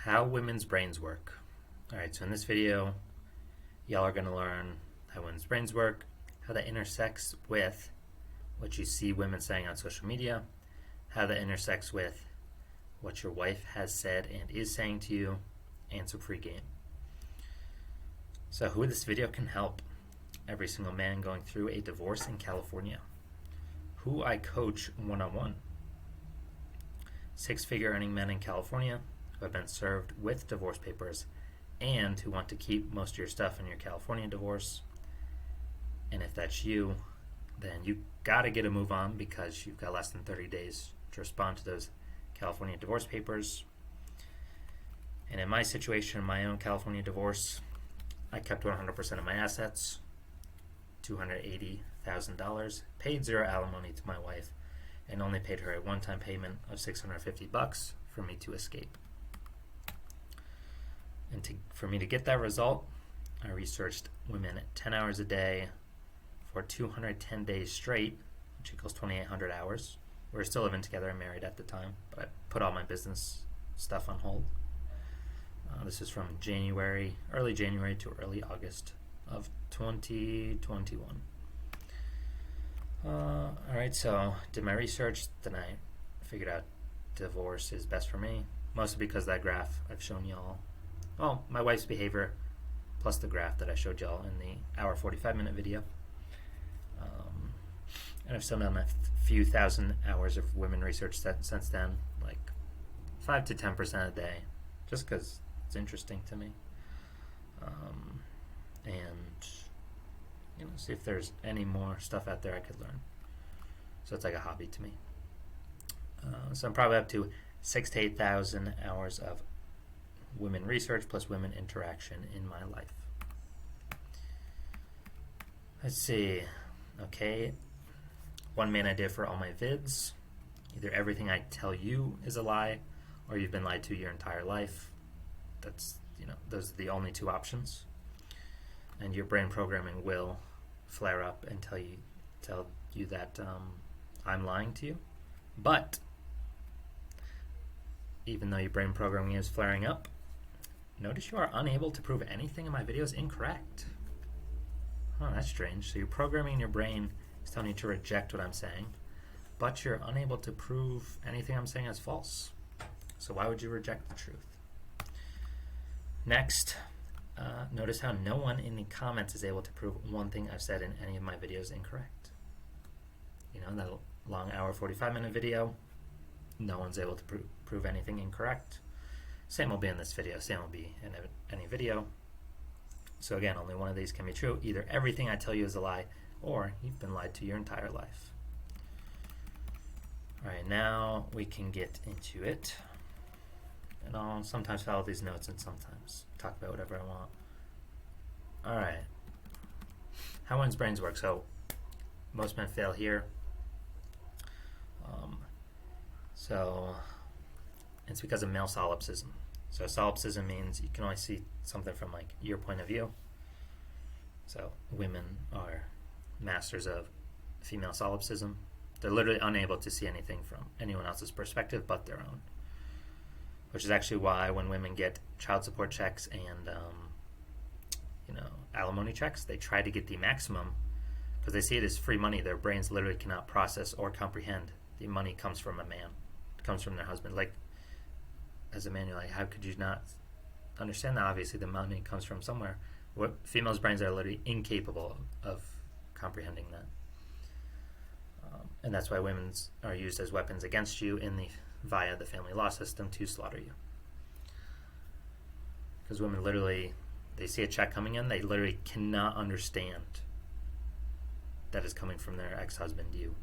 How women's brains work. Alright, so in this video, y'all are going to learn how women's brains work, how that intersects with what you see women saying on social media, how that intersects with what your wife has said and is saying to you, and some free game. So who this video can help? Every single man going through a divorce in California. Who I coach one-on-one. Six-figure earning men in California who have been served with divorce papers and who want to keep most of your stuff in your California divorce. And if that's you, then you gotta get a move on because you've got less than 30 days to respond to those California divorce papers. And in my situation, in my own California divorce, I kept 100% of my assets, $280,000, paid zero alimony to my wife, and only paid her a one-time payment of $650 for me to escape. And for me to get that result, I researched women 10 hours a day for 210 days straight, which equals 2,800 hours. We were still living together and married at the time, but I put all my business stuff on hold. This is from early January to early August of 2021. Alright, so did my research, then I figured out divorce is best for me, mostly because that graph I've shown y'all. Well, my wife's behavior plus the graph that I showed y'all in the hour 45-minute video. And I've still done a few thousand hours of women research since then, like 5 to 10% a day, just because it's interesting to me. And see if there's any more stuff out there I could learn. So it's like a hobby to me. So I'm probably up to 6,000 to 8,000 hours of women research plus women interaction in my life. Let's see. Okay. One main idea for all my vids. Either everything I tell you is a lie or you've been lied to your entire life. That's, those are the only two options. And your brain programming will flare up and tell you that I'm lying to you. But even though your brain programming is flaring up, notice you are unable to prove anything in my videos incorrect. Oh, that's strange. So you're programming your brain is telling you to reject what I'm saying, but you're unable to prove anything I'm saying as false. So why would you reject the truth? Next, notice how no one in the comments is able to prove one thing I've said in any of my videos incorrect. That long hour 45-minute video, no one's able to prove anything incorrect. Same will be in this video, same will be in any video. So again, only one of these can be true. Either everything I tell you is a lie, or you've been lied to your entire life. Alright, now we can get into it. And I'll sometimes follow these notes and sometimes talk about whatever I want. Alright. How women's brains work. So, most men fail here. So, it's because of male solipsism. So solipsism means you can only see something from your point of view. So women are masters of female solipsism. They're literally unable to see anything from anyone else's perspective but their own. Which is actually why when women get child support checks and alimony checks, they try to get the maximum because they see it as free money. Their brains literally cannot process or comprehend the money comes from a man. It comes from their husband. As a man, you're like, how could you not understand that? Obviously, the money comes from somewhere. Females' brains are literally incapable of comprehending that. And that's why women are used as weapons against you via the family law system to slaughter you. Because women literally, they see a check coming in, they literally cannot understand that is coming from their ex-husband, you,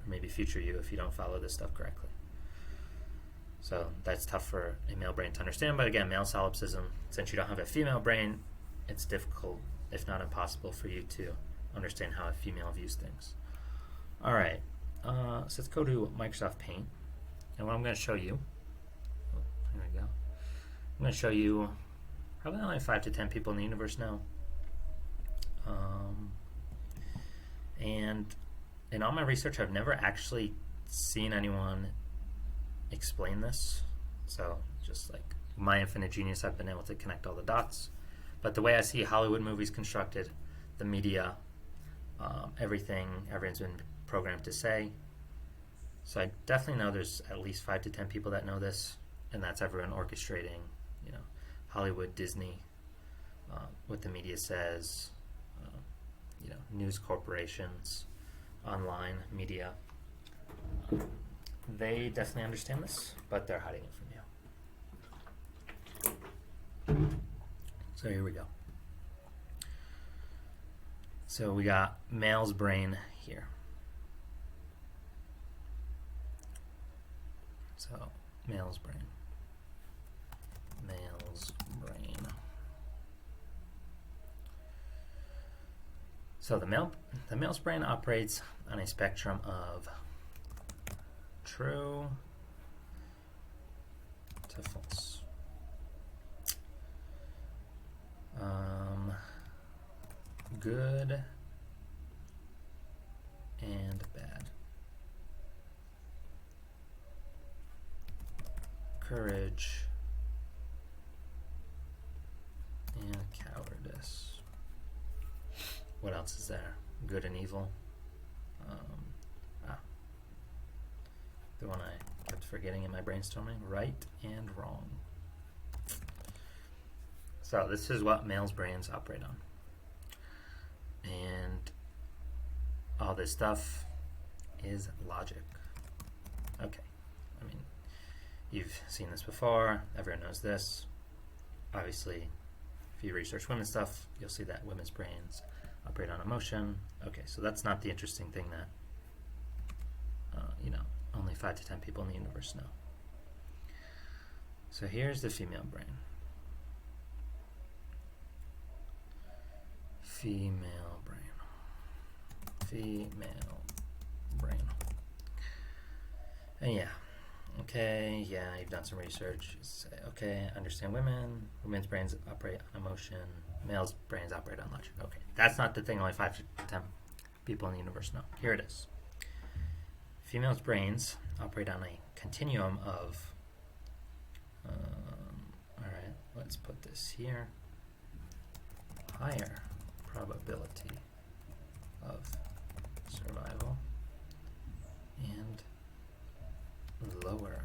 or maybe future you if you don't follow this stuff correctly. So that's tough for a male brain to understand. But again, male solipsism, since you don't have a female brain, it's difficult, if not impossible, for you to understand how a female views things. All right, so let's go to Microsoft Paint. And what I'm going to show you, there we go. I'm going to show you probably only 5 to 10 people in the universe now. And in all my research, I've never actually seen anyone explain this. So just my infinite genius, I've been able to connect all the dots. But the way I see Hollywood movies constructed, the media, everything everyone's been programmed to say. So I definitely know there's at least 5 to 10 people that know this, and that's everyone orchestrating, Hollywood, Disney, what the media says, news corporations, online media. They definitely understand this, but they're hiding it from you. So here we go. So we got male's brain here. So male's brain. Male's brain. So the male's brain operates on a spectrum of true to false. Good and bad. Courage and cowardice. What else is there? Good and evil. The one I kept forgetting in my brainstorming. Right and wrong. So this is what males' brains operate on. And all this stuff is logic. Okay. I mean, you've seen this before. Everyone knows this. Obviously, if you research women's stuff, you'll see that women's brains operate on emotion. Okay, so that's not the interesting thing that, only 5 to 10 people in the universe know. So here's the female brain. Female brain. Female brain. And you've done some research. Say, okay, understand women's brains operate on emotion, males' brains operate on logic. Okay, that's not the thing only 5 to 10 people in the universe know. Here it is. Females' brains operate on a continuum of, alright, let's put this here, higher probability of survival and lower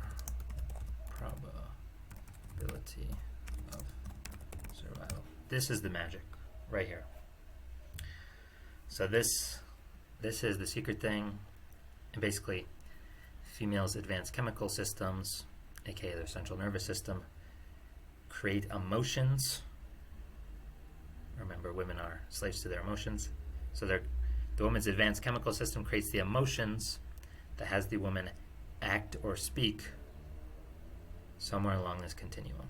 probability of survival. This is the magic right here. So this is the secret thing. And basically, females' advanced chemical systems, aka their central nervous system, create emotions. Remember, women are slaves to their emotions. So the woman's advanced chemical system creates the emotions that has the woman act or speak somewhere along this continuum.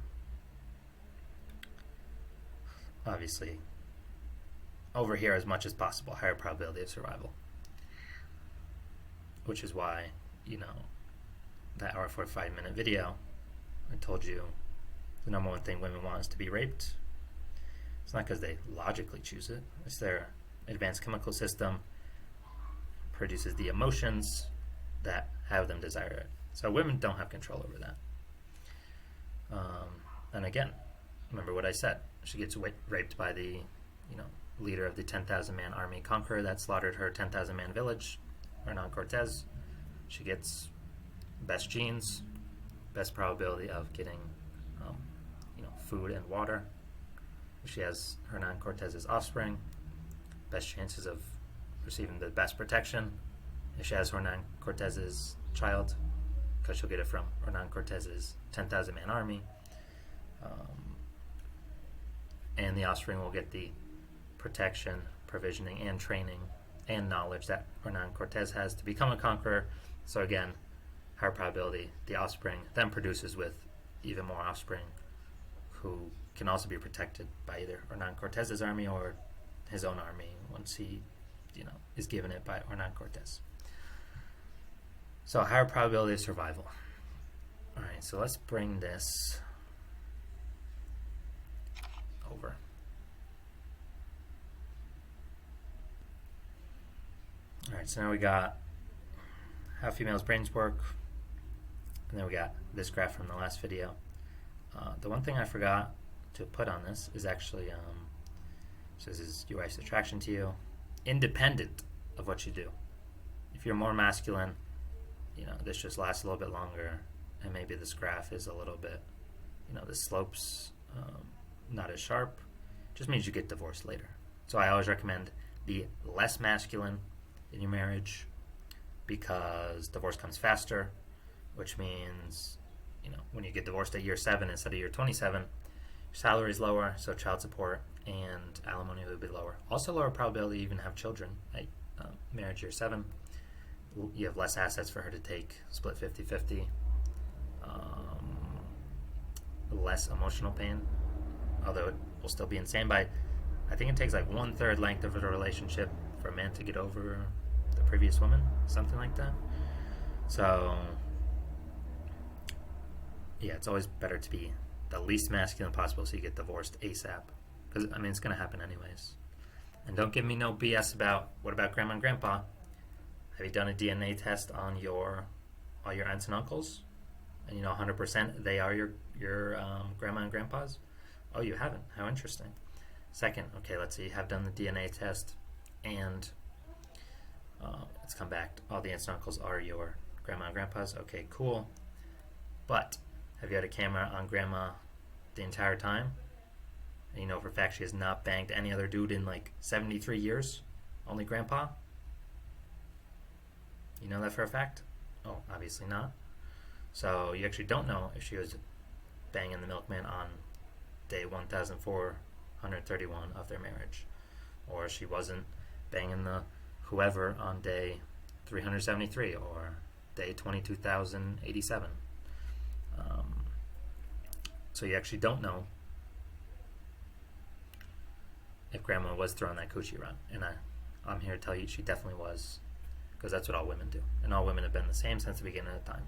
Obviously, over here as much as possible, higher probability of survival. Which is why, that hour 45-minute video, I told you the number one thing women want is to be raped. It's not because they logically choose it. It's their advanced chemical system produces the emotions that have them desire it. So women don't have control over that. And again, remember what I said. She gets raped by the, leader of the 10,000-man army conqueror that slaughtered her 10,000-man village, Hernan Cortez. She gets best genes, best probability of getting, food and water. If she has Hernan Cortez's offspring, best chances of receiving the best protection. If she has Hernan Cortez's child, because she'll get it from Hernan Cortez's 10,000-man army, and the offspring will get the protection, provisioning, and training and knowledge that Hernan Cortez has to become a conqueror. So again, higher probability the offspring then produces with even more offspring who can also be protected by either Hernan Cortez's army or his own army once he, is given it by Hernan Cortez. So higher probability of survival. All right, so let's bring this over. All right, so now we got how females' brains work, and then we got this graph from the last video The one thing I forgot to put on this is actually, so this is your wife's attraction to you, independent of what you do. If you're more masculine, this just lasts a little bit longer, and maybe this graph is a little bit, the slopes not as sharp, just means you get divorced later. So I always recommend be less masculine in your marriage, because divorce comes faster, which means, when you get divorced at year 7 instead of year 27, your salary is lower, so child support and alimony will be lower. Also lower probability you even have children at marriage year 7. You have less assets for her to take, split 50-50. Less emotional pain, although it will still be insane. By, I think it takes like 1/3 length of a relationship for a man to get over the previous woman, something like that. So, yeah, it's always better to be the least masculine possible so you get divorced ASAP. Because, it's going to happen anyways. And don't give me no BS about, what about grandma and grandpa? Have you done a DNA test on all your aunts and uncles? And 100% they are your grandma and grandpas? Oh, you haven't? How interesting. Second, okay, let's say you have done the DNA test and it's come back, all the aunts and uncles are your grandma and grandpas. Okay, cool. But have you had a camera on grandma the entire time? And for a fact she has not banged any other dude in like 73 years? Only grandpa? You know that for a fact? Oh, obviously not. So you actually don't know if she was banging the milkman on day 1,431 of their marriage, or she wasn't banging the whoever on day 373 or day 22,087. So you actually don't know if grandma was throwing that coochie around. And I'm here to tell you she definitely was, because that's what all women do. And all women have been the same since the beginning of time.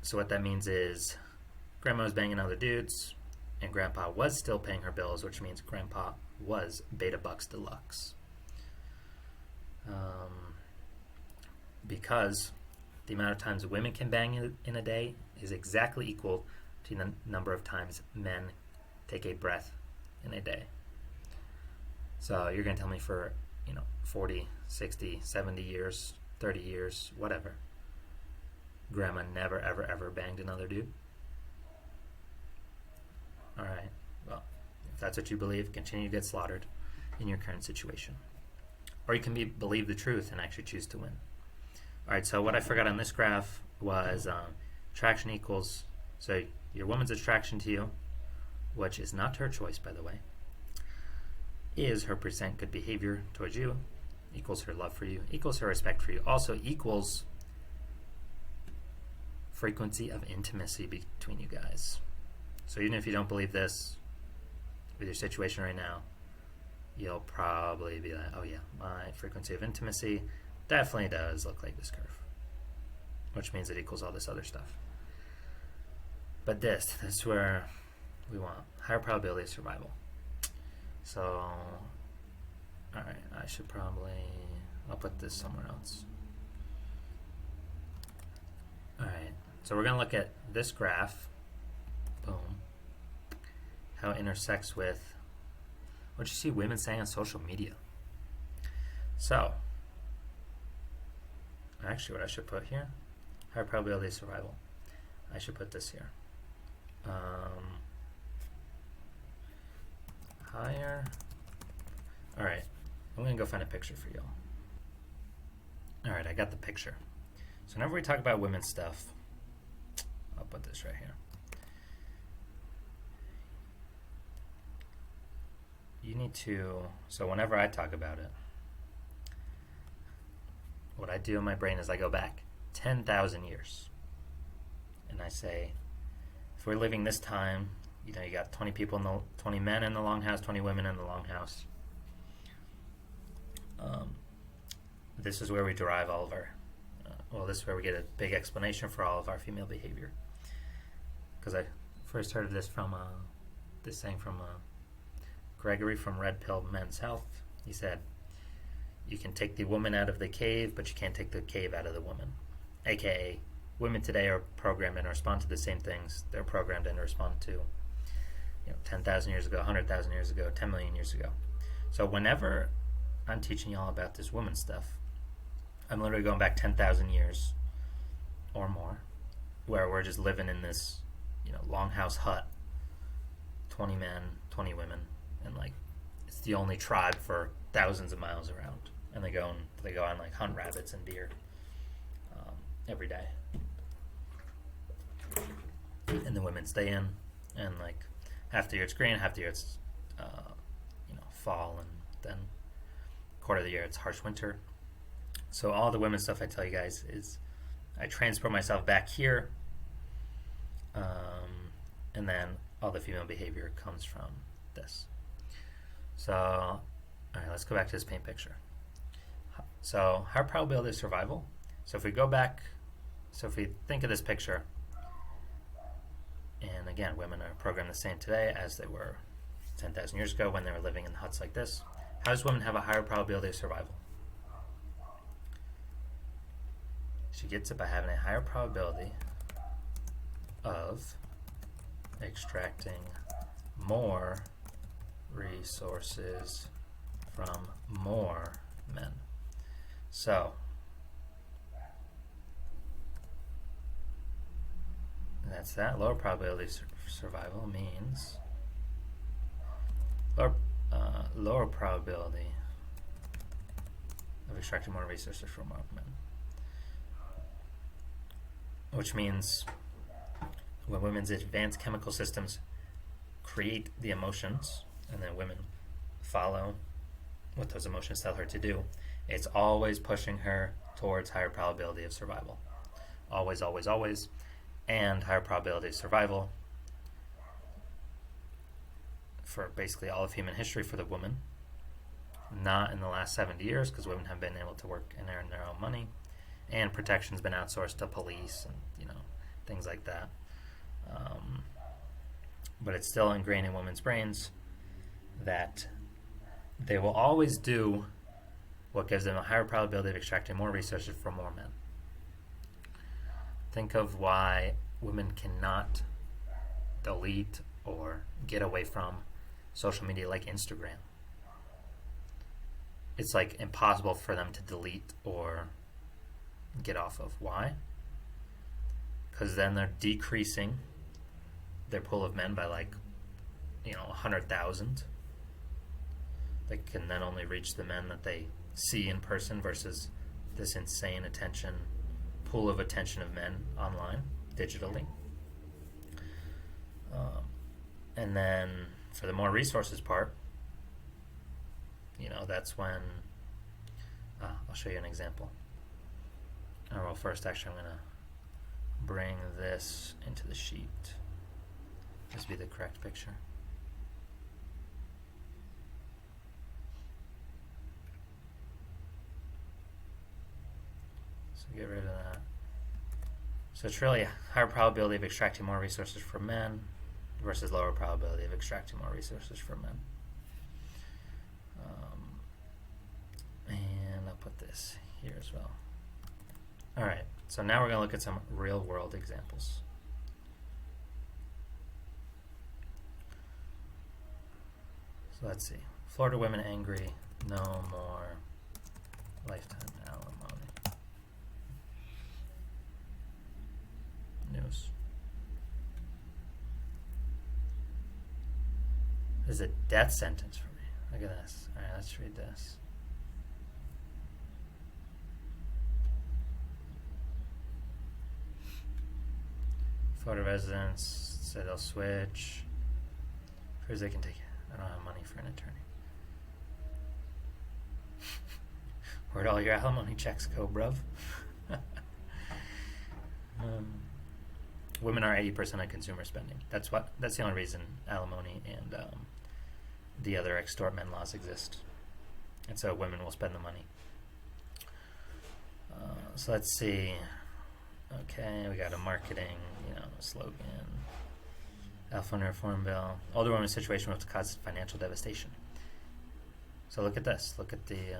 So what that means is grandma was banging other dudes, and grandpa was still paying her bills, which means grandpa was Beta Bucks Deluxe. Because the amount of times women can bang in a day is exactly equal to the number of times men take a breath in a day. So you're going to tell me for 40, 60, 70 years, 30 years, whatever, grandma never ever ever banged another dude? Alright, well, if that's what you believe, continue to get slaughtered in your current situation. Or you can believe the truth and actually choose to win. Alright, so what I forgot on this graph was attraction equals, so your woman's attraction to you, which is not her choice, by the way, is her percent good behavior towards you, equals her love for you, equals her respect for you, also equals frequency of intimacy between you guys. So even if you don't believe this with your situation right now, you'll probably be like, oh yeah, my frequency of intimacy definitely does look like this curve, which means it equals all this other stuff. But this is where we want higher probability of survival. So, alright, I'll put this somewhere else. Alright, so we're going to look at this graph, boom, how it intersects with what you see women saying on social media. So, actually what I should put here, higher probability of survival. I should put this here. Higher. Alright, I'm going to go find a picture for y'all. Alright, I got the picture. So whenever we talk about women's stuff, I'll put this right here. You need to, so whenever I talk about it, what I do in my brain is I go back 10,000 years. And I say, if we're living this time, you got 20 men in the longhouse, 20 women in the longhouse. This is where we derive all of our, this is where we get a big explanation for all of our female behavior. Because I first heard of this from, this saying from Gregory from Red Pill Men's Health. He said, you can take the woman out of the cave, but you can't take the cave out of the woman. AKA, women today are programmed and respond to the same things they're programmed and respond to 10,000 years ago, 100,000 years ago, 10 million years ago. So whenever I'm teaching y'all about this woman stuff, I'm literally going back 10,000 years or more, where we're just living in this longhouse hut, 20 men, 20 women, and like it's the only tribe for thousands of miles around, and they go on like hunt rabbits and deer every day, and the women stay in, and like half the year it's green, half the year it's fall, and then quarter of the year it's harsh winter. So all the women stuff I tell you guys is I transport myself back here, and then all the female behavior comes from this. So, all right, let's go back to this paint picture. So, higher probability of survival. So if we go back, if we think of this picture, and again, women are programmed the same today as they were 10,000 years ago when they were living in huts like this. How does women have a higher probability of survival? She gets it by having a higher probability of extracting more resources from more men. So that's that. Lower probability of survival means lower probability of extracting more resources from more men. Which means when women's advanced chemical systems create the emotions, and then women follow what those emotions tell her to do, it's always pushing her towards higher probability of survival. Always, always, always. And higher probability of survival for basically all of human history for the woman. Not in the last 70 years, because women have been able to work and earn their own money, and protection's been outsourced to police and things like that. But it's still ingrained in women's brains that they will always do what gives them a higher probability of extracting more resources from more men. Think of why women cannot delete or get away from social media like Instagram. It's like impossible for them to delete or get off of. Why? Because then they're decreasing their pool of men by 100,000. They can then only reach the men that they see in person versus this insane pool of attention of men online, digitally. And then for the more resources part, that's when I'll show you an example. Well, first, actually, I'm going to bring this into the sheet. This would be the correct picture. So get rid of that. So it's really a higher probability of extracting more resources from men versus lower probability of extracting more resources from men. And I'll put this here as well. All right, so now we're going to look at some real-world examples. So let's see. Florida women angry, no more lifetime alimony. News. This is a death sentence for me. Look at this. All right, let's read this. Florida residents said they'll switch. First they can take it. I don't have money for an attorney. Where'd all your alimony checks go, bruv? Women are 80% of consumer spending. That's the only reason alimony and the other extort men laws exist. And so women will spend the money. So let's see. Okay, we got a marketing, slogan. California Reform Bill. Older women's situation will cause financial devastation. So look at this. Look at the.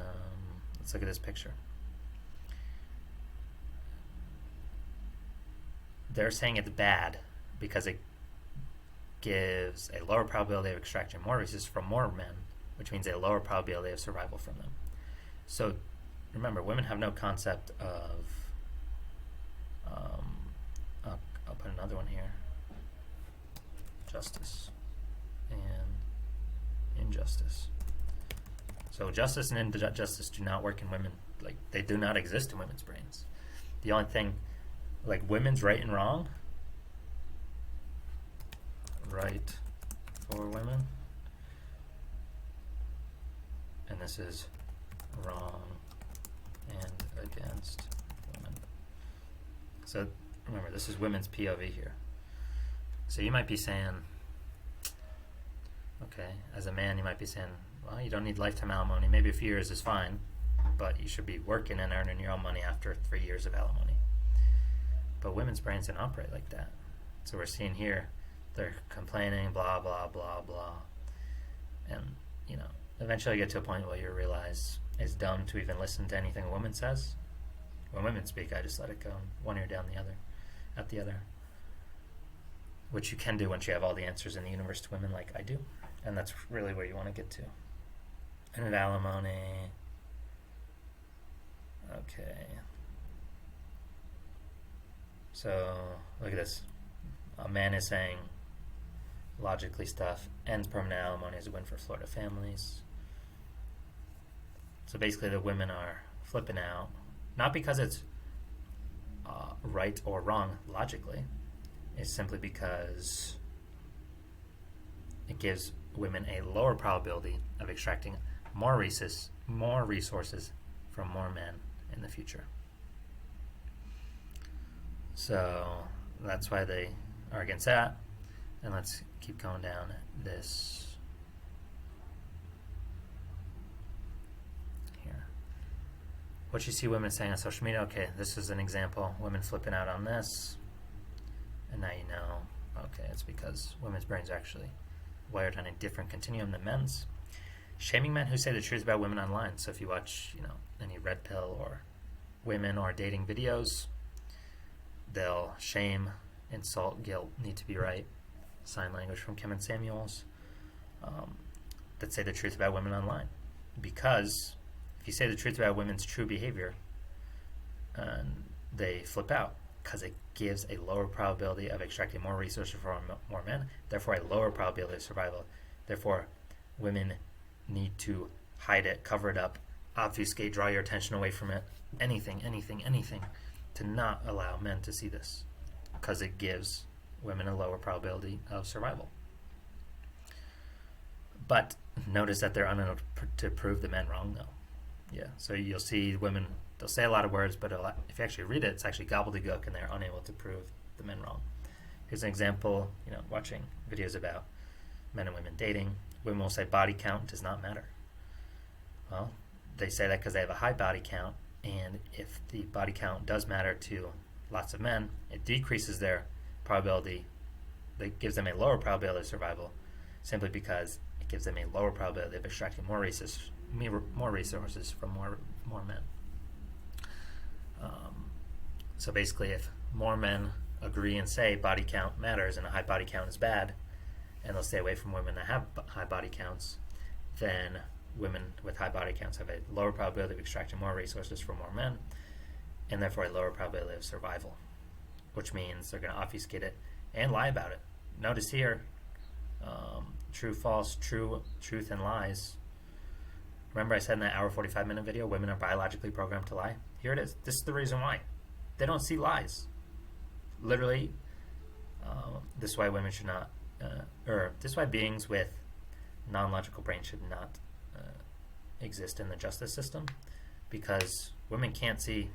Let's look at this picture. they're saying it's bad because it gives a lower probability of extracting more resources from more men, which means a lower probability of survival from them. So remember, women have no concept of, I'll put another one here, justice and injustice. So justice and injustice do not work in women, like they do not exist in women's brains. The only thing, like women's right and wrong, right for women, and this is wrong and against women. So remember, this is women's POV here. So you might be saying, okay, as a man, you might be saying, well, you don't need lifetime alimony. Maybe a few years is fine, but you should be working and earning your own money after 3 years of alimony. But women's brains don't operate like that. So we're seeing here, they're complaining, blah, blah, blah, blah. And, you know, eventually you get to a point where you realize it's dumb to even listen to anything a woman says. When women speak, I just let it go, one ear down the other, at the other. Which you can do once you have all the answers in the universe to women like I do. And that's really where you want to get to. And an alimony. Okay. So, look at this. A man is saying, logically stuff, ends permanent alimony is a win for Florida families. So basically the women are flipping out, not because it's right or wrong logically, it's simply because it gives women a lower probability of extracting more resources from more men in the future. So that's why they are against that. And let's keep going down this here. What you see women saying on social media, okay, this is an example, women flipping out on this, and now you know, okay, it's because women's brains are actually wired on a different continuum than men's. Shaming men who say the truth about women online. So if you watch, you know, any red pill or women or dating videos, they'll shame, insult, guilt, need to be right, sign language from Kim and Samuels, that say the truth about women online. Because if you say the truth about women's true behavior, they flip out because it gives a lower probability of extracting more resources from more men, therefore a lower probability of survival. Therefore, women need to hide it, cover it up, obfuscate, draw your attention away from it, anything, to not allow men to see this, because it gives women a lower probability of survival. But notice that they're unable to prove the men wrong, though. Yeah, so you'll see women, they'll say a lot of words, but if you actually read it, it's actually gobbledygook, and they're unable to prove the men wrong. Here's an example, you know, watching videos about men and women dating. Women will say body count does not matter. Well, they say that because they have a high body count, and if the body count does matter to lots of men, it decreases their probability. It gives them a lower probability of survival, simply because it gives them a lower probability of extracting more resources from more men. So basically, if more men agree and say body count matters and a high body count is bad, and they'll stay away from women that have high body counts, then women with high body counts have a lower probability of extracting more resources from more men, and therefore a lower probability of survival, which means they're going to obfuscate it and lie about it. Notice here, true, false, truth, and lies. Remember I said in that hour 45-minute video, women are biologically programmed to lie? Here it is. This is the reason why. They don't see lies. Literally, this is why women should not, this is why beings with non-logical brains should not exist in the justice system, because women can't see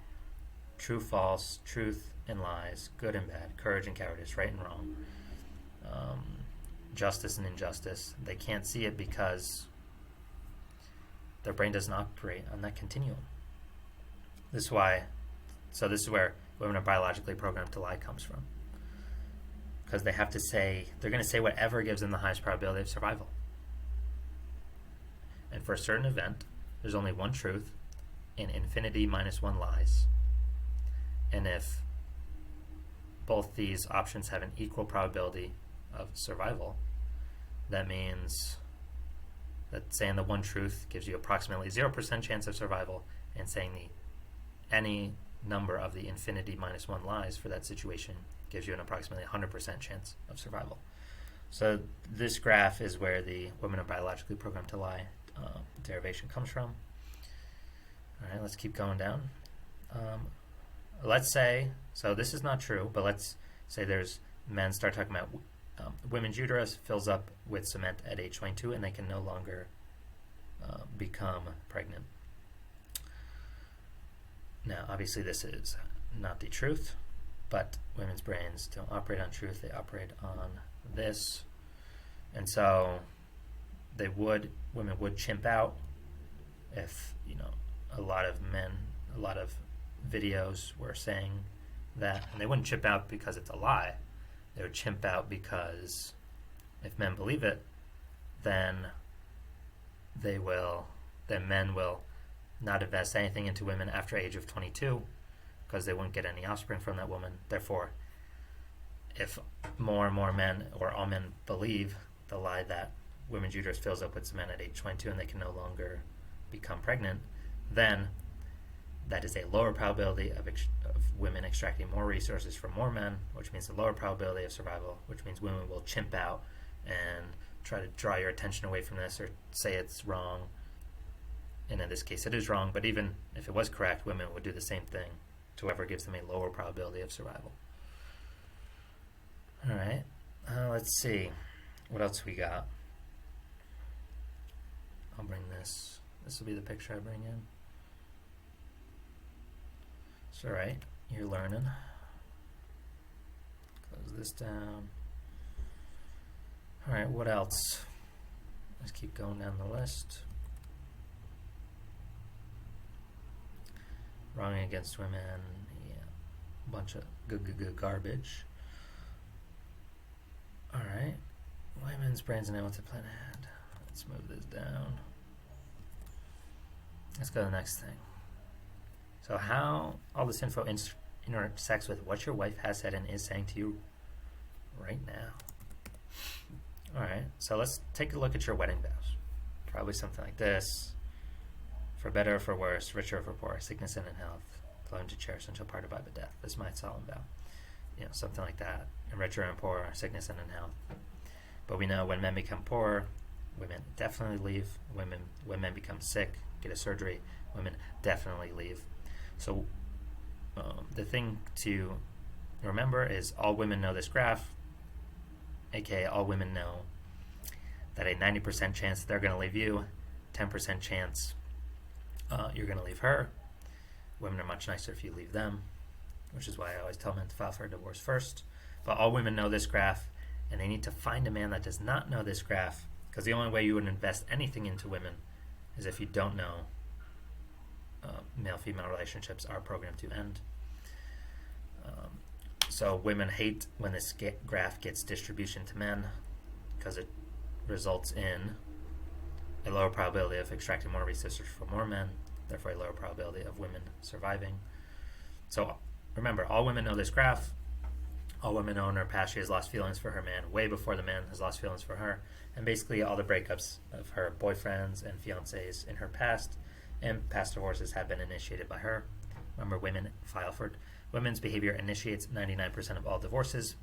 true, false, truth and lies, good and bad, courage and cowardice, right and wrong, justice and injustice. They can't see it because their brain doesn't operate on that continuum. This is why, so this is where women are biologically programmed to lie comes from. Because they have to say, they're going to say whatever gives them the highest probability of survival. And for a certain event, there's only one truth and infinity minus one lies. And if both these options have an equal probability of survival, that means that saying the one truth gives you approximately 0% chance of survival, and saying any number of the infinity minus 1 lies for that situation gives you an approximately 100% chance of survival. So this graph is where the women are biologically programmed to lie derivation comes from. All right, let's keep going down. Let's say, so this is not true, but let's say there's men start talking about women's uterus fills up with cement at age 22 and they can no longer become pregnant. Now, obviously this is not the truth, but women's brains don't operate on truth, they operate on this. And so women would chimp out if, a lot of videos were saying that, and they wouldn't chimp out because it's a lie. They would chimp out because if men believe it, then men will not invest anything into women after age of 22 because they wouldn't get any offspring from that woman. Therefore, if more and more men or all men believe the lie that women's uterus fills up with cement at age 22 and they can no longer become pregnant, then that is a lower probability of women extracting more resources from more men, which means a lower probability of survival, which means women will chimp out and try to draw your attention away from this or say it's wrong. And in this case it is wrong, but even if it was correct, women would do the same thing to whoever gives them a lower probability of survival. All right, let's see. What else we got? I'll bring this. This will be the picture I bring in. It's all right. You're learning. Close this down. All right, what else? Let's keep going down the list. Wrong against women. Yeah, a bunch of good garbage. All right. Women's brains and able to plan ahead. Let's move this down. Let's go to the next thing. So how all this info intersects with what your wife has said and is saying to you right now. All right, so let's take a look at your wedding vows. Probably something like this. For better or for worse, richer or for poor, sickness and in health, clone to cherish until parted by the death. This is my solemn vow. Something like that. And richer and poor, sickness and in health. But we know when men become poor, women definitely leave. When men become sick, get a surgery, women definitely leave. So the thing to remember is all women know this graph, aka all women know that a 90% chance they're going to leave you, 10% chance you're going to leave her. Women are much nicer if you leave them, which is why I always tell men to file for a divorce first. But all women know this graph, and they need to find a man that does not know this graph, because the only way you would invest anything into women is if you don't know male-female relationships are programmed to end. So women hate when this graph gets distribution to men because it results in a lower probability of extracting more resources from more men, therefore a lower probability of women surviving. So remember, all women know this graph. All women know in her past she has lost feelings for her man way before the man has lost feelings for her. And basically all the breakups of her boyfriends and fiancés in her past and past divorces have been initiated by her. Remember, women's behavior initiates 99% of all divorces,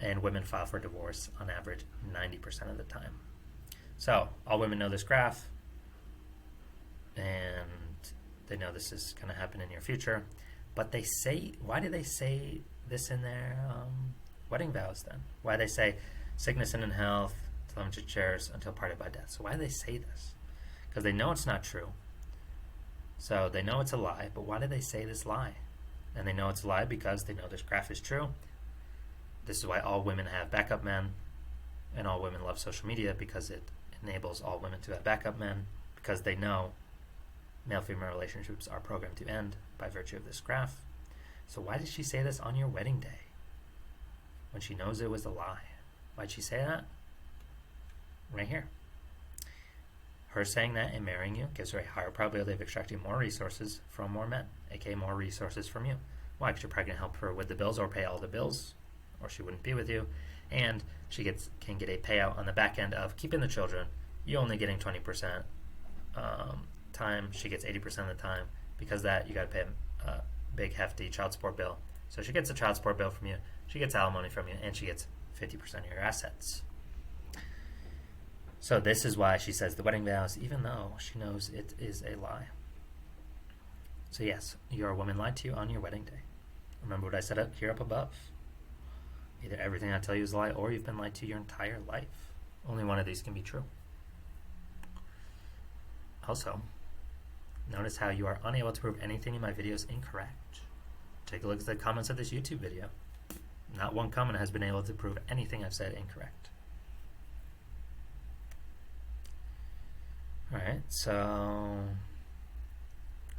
and women file for divorce on average 90% of the time. So all women know this graph, and they know this is going to happen in your future. But they say, why do they say this in their wedding vows then? Why do they say sickness and in health, till them to cherish until parted by death? So why do they say this? Because they know it's not true. So they know it's a lie, but why do they say this lie? And they know it's a lie because they know this graph is true. This is why all women have backup men, and all women love social media, because it enables all women to have backup men, because they know male-female relationships are programmed to end by virtue of this graph. So why did she say this on your wedding day when she knows it was a lie? Why'd she say that? Right here. Her saying that and marrying you gives her a higher probability of extracting more resources from more men, aka more resources from you. Why? Because you're probably going to help her with the bills or pay all the bills, or she wouldn't be with you. And she can get a payout on the back end of keeping the children. You only getting 20% time. She gets 80% of the time. Because of that, you got to pay a big, hefty child support bill. So she gets a child support bill from you. She gets alimony from you, and she gets 50% of your assets. So this is why she says the wedding vows, even though she knows it is a lie. So yes, your woman lied to you on your wedding day. Remember what I said up here up above. Either everything I tell you is a lie, or you've been lied to your entire life. Only one of these can be true. Also, notice how you are unable to prove anything in my videos incorrect. Take a look at the comments of this YouTube video. Not one comment has been able to prove anything I've said incorrect. Alright, so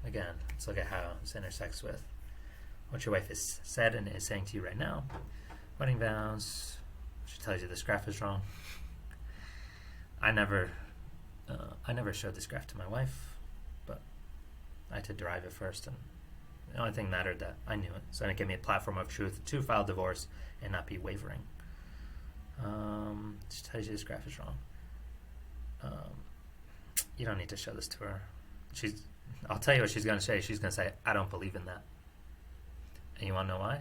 again, let's look at how this intersects with what your wife has said and is saying to you right now. Wedding vows. She tells you this graph is wrong. I never showed this graph to my wife, but I had to derive it first, and the only thing mattered that I knew it. So it gave me a platform of truth to file divorce and not be wavering. She tells you this graph is wrong. You don't need to show this to her. I'll tell you what she's going to say. She's going to say, I don't believe in that. And you want to know why?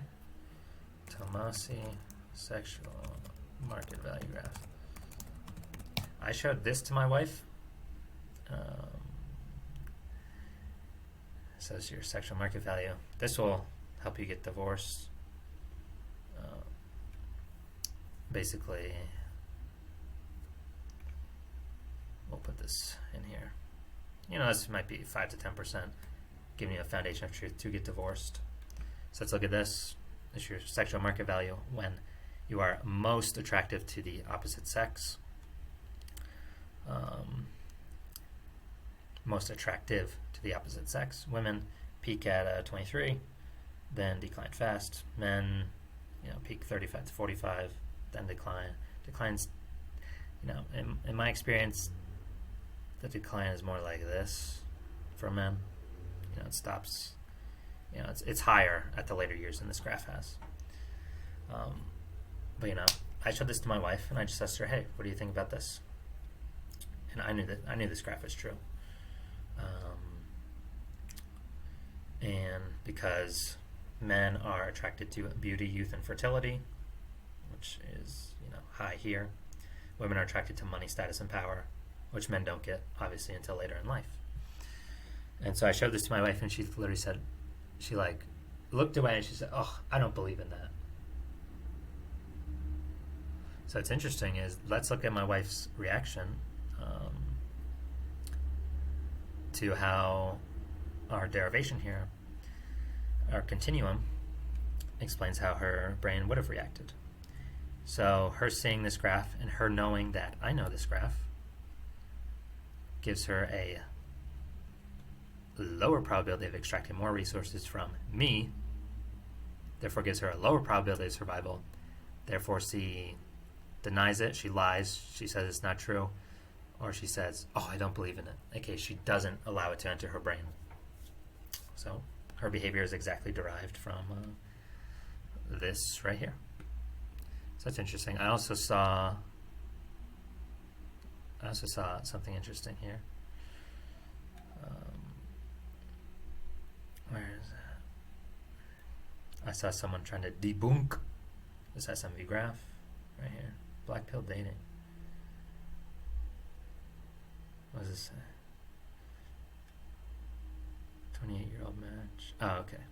Tomasi sexual market value graph. I showed this to my wife. Says your sexual market value. This will help you get divorced. Basically, we'll put this in here. You know, this might be 5 to 10%, giving you a foundation of truth to get divorced. So let's look at this. This is your sexual market value when you are most attractive to the opposite sex. Most attractive to the opposite sex. Women peak at 23, then decline fast. Men, peak 35 to 45, then decline. Declines, in my experience, the decline is more like this for men. It stops. It's higher at the later years than this graph has. But I showed this to my wife, and I just asked her, "Hey, what do you think about this?" And I knew this graph was true. And because men are attracted to beauty, youth, and fertility, which is high here, women are attracted to money, status, and power, which men don't get, obviously, until later in life. And so I showed this to my wife, and she literally said, she looked away, and she said, "Oh, I don't believe in that." So what's interesting is, let's look at my wife's reaction to how our derivation here, our continuum, explains how her brain would have reacted. So her seeing this graph and her knowing that I know this graph gives her a lower probability of extracting more resources from me, therefore gives her a lower probability of survival. Therefore she denies it, she lies, she says it's not true, or she says, "Oh, I don't believe in it." Okay, she doesn't allow it to enter her brain. So her behavior is exactly derived from this right here. So that's interesting. I also saw something interesting here. Where is that? I saw someone trying to debunk this SMV graph right here. Black pill dating. What does this say? 28-year-old match. Oh, okay.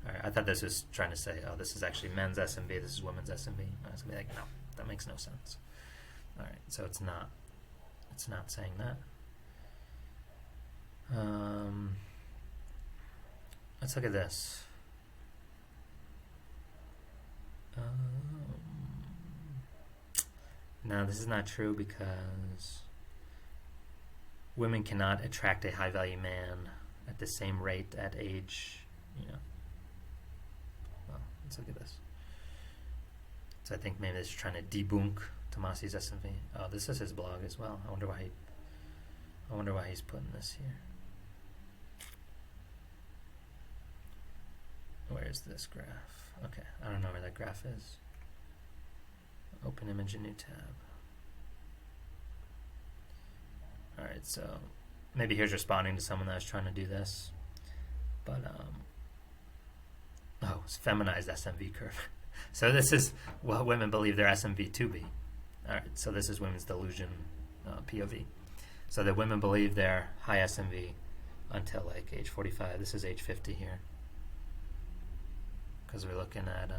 Alright, I thought this was trying to say, oh, this is actually men's SMV, this is women's SMV. I was going to be like, no, that makes no sense. Alright, so it's not saying that. Let's look at this. No, this is not true because women cannot attract a high-value man at the same rate at age, Well, let's look at this. So I think maybe this is trying to debunk Tomasi's SMV. Oh, this is his blog as well. I wonder why he's putting this here. Where's this graph? Okay, I don't know where that graph is. Open image, a new tab. Alright, so maybe here's responding to someone that was trying to do this. But, oh, it's feminized SMV curve. So this is what women believe their SMV to be. Alright, so this is women's delusion POV. So that women believe their high SMV until like age 45. This is age 50 here. Because we're looking at,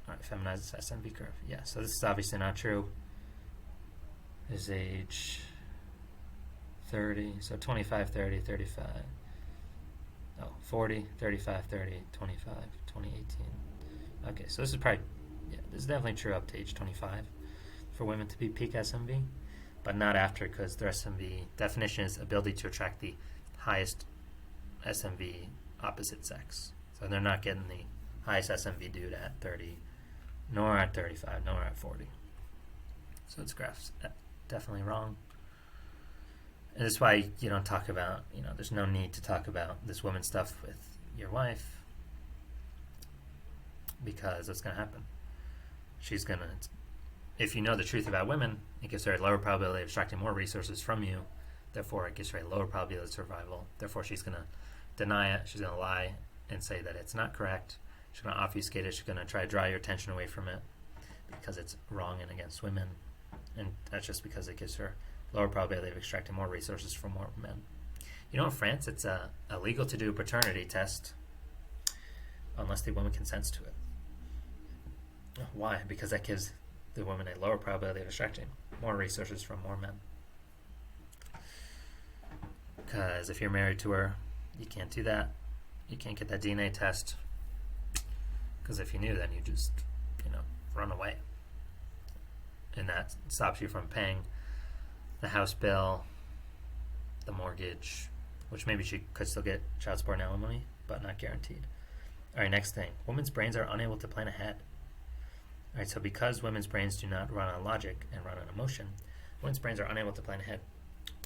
Alright, feminized SMV curve. Yeah, so this is obviously not true. Is age 30, so 25, 30, 35. Oh, 40, 35, 30, 25, 2018. Okay, so this is probably, yeah, this is definitely true up to age 25 for women to be peak SMV, but not after, because their SMV definition is ability to attract the highest SMV opposite sex. So they're not getting the highest SMV dude at 30, nor at 35, nor at 40. So this graph's definitely wrong. And that's why you don't talk about, there's no need to talk about this woman stuff with your wife, because what's going to happen? She's going to, if you know the truth about women, it gives her a lower probability of extracting more resources from you. Therefore, it gives her a lower probability of survival. Therefore, she's going to deny it. She's going to lie and say that it's not correct. She's going to obfuscate it. She's going to try to draw your attention away from it because it's wrong and against women. And that's just because it gives her lower probability of extracting more resources from more men. In France, it's illegal to do a paternity test unless the woman consents to it. Why? Because that gives the woman a lower probability of extracting more resources from more men. Because if you're married to her, you can't do that. You can't get that DNA test. Because if you knew, then you just, run away. And that stops you from paying the house bill, the mortgage, which maybe she could still get child support and alimony, but not guaranteed. All right, next thing. Women's brains are unable to plan ahead. All right, so because women's brains do not run on logic and run on emotion, women's brains are unable to plan ahead.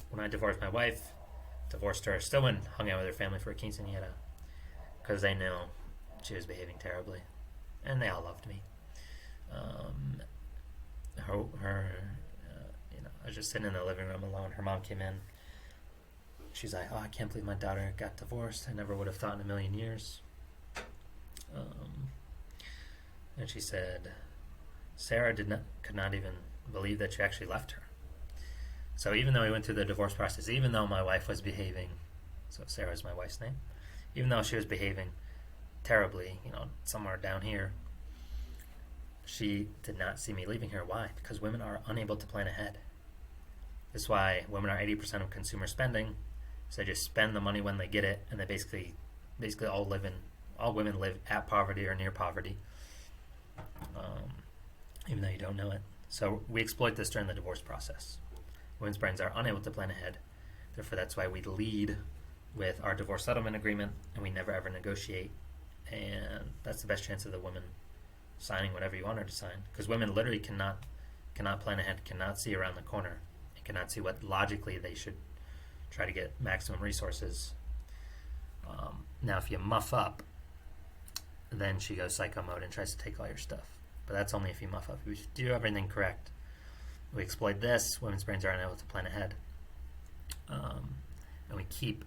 When I divorced my wife, divorced her, still went and hung out with her family for a quinceañera because they knew she was behaving terribly, and they all loved me. I was just sitting in the living room alone. Her mom came in. She's like, "Oh, I can't believe my daughter got divorced. I never would have thought in a million years." And she said, Sarah could not even believe that she actually left her. So even though we went through the divorce process, even though my wife was behaving, so Sarah's my wife's name, even though she was behaving terribly, somewhere down here, she did not see me leaving her. Why? Because women are unable to plan ahead. That's why women are 80% of consumer spending. So they just spend the money when they get it, and they basically all women live at poverty or near poverty, even though you don't know it. So we exploit this during the divorce process. Women's brains are unable to plan ahead. Therefore, that's why we lead with our divorce settlement agreement, and we never ever negotiate. And that's the best chance of the woman signing whatever you want her to sign, because women literally cannot plan ahead, cannot see around the corner, and cannot see what logically they should try to get maximum resources. Now, if you muff up, then she goes psycho mode and tries to take all your stuff. But that's only if you muff up. If you do everything correct, we exploit this. Women's brains are unable to plan ahead, and we keep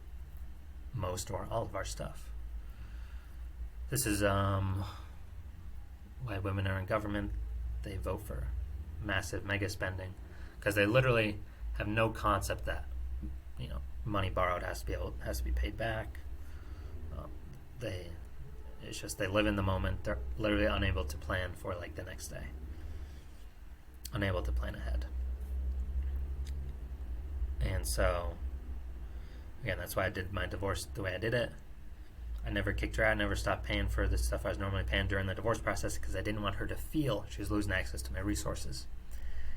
most or all of our stuff. This is why women are in government. They vote for massive mega spending because they literally have no concept that money borrowed has to be paid back. They live in the moment. They're literally unable to plan for like the next day. Unable to plan ahead. And so, again, that's why I did my divorce the way I did it. I never kicked her out. I never stopped paying for the stuff I was normally paying during the divorce process because I didn't want her to feel she was losing access to my resources.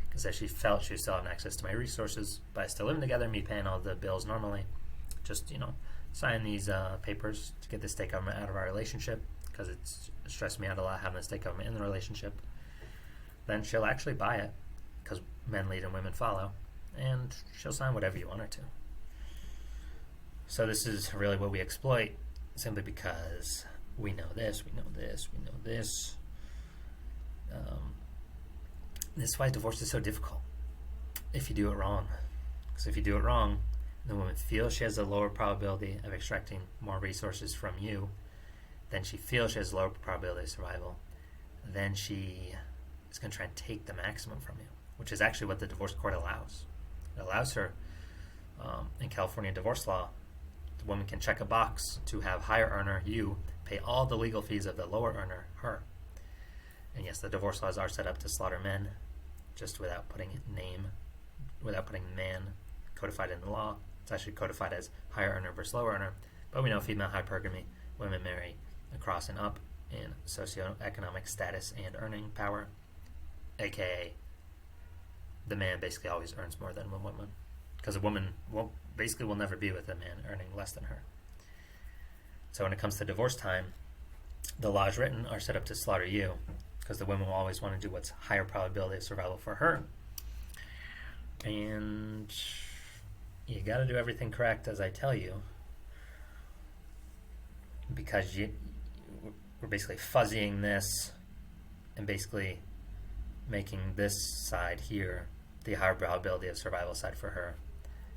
Because as she felt she was still having access to my resources by still living together, me paying all the bills normally, just, sign these papers to get the state government out of our relationship because it stressed me out a lot having the state government in the relationship. Then she'll actually buy it because men lead and women follow, and she'll sign whatever you want her to. So this is really what we exploit, simply because we know this, we know this, we know this. This is why divorce is so difficult if you do it wrong. Because if you do it wrong, the woman feels she has a lower probability of extracting more resources from you. Then she feels she has a lower probability of survival. Then she is going to try and take the maximum from you, which is actually what the divorce court allows. It allows her, in California divorce law, the woman can check a box to have higher earner, you, pay all the legal fees of the lower earner, her. And yes, the divorce laws are set up to slaughter men, just without putting man codified in the law. It's actually codified as higher earner versus lower earner. But we know female hypergamy, women marry across and up in socioeconomic status and earning power, aka the man basically always earns more than a woman, because a woman will never be with a man earning less than her. So when it comes to divorce time, the laws written are set up to slaughter you, because the women will always want to do what's higher probability of survival for her. And you got to do everything correct, as I tell you, because we're basically fuzzying this and basically making this side here the higher probability of survival side for her.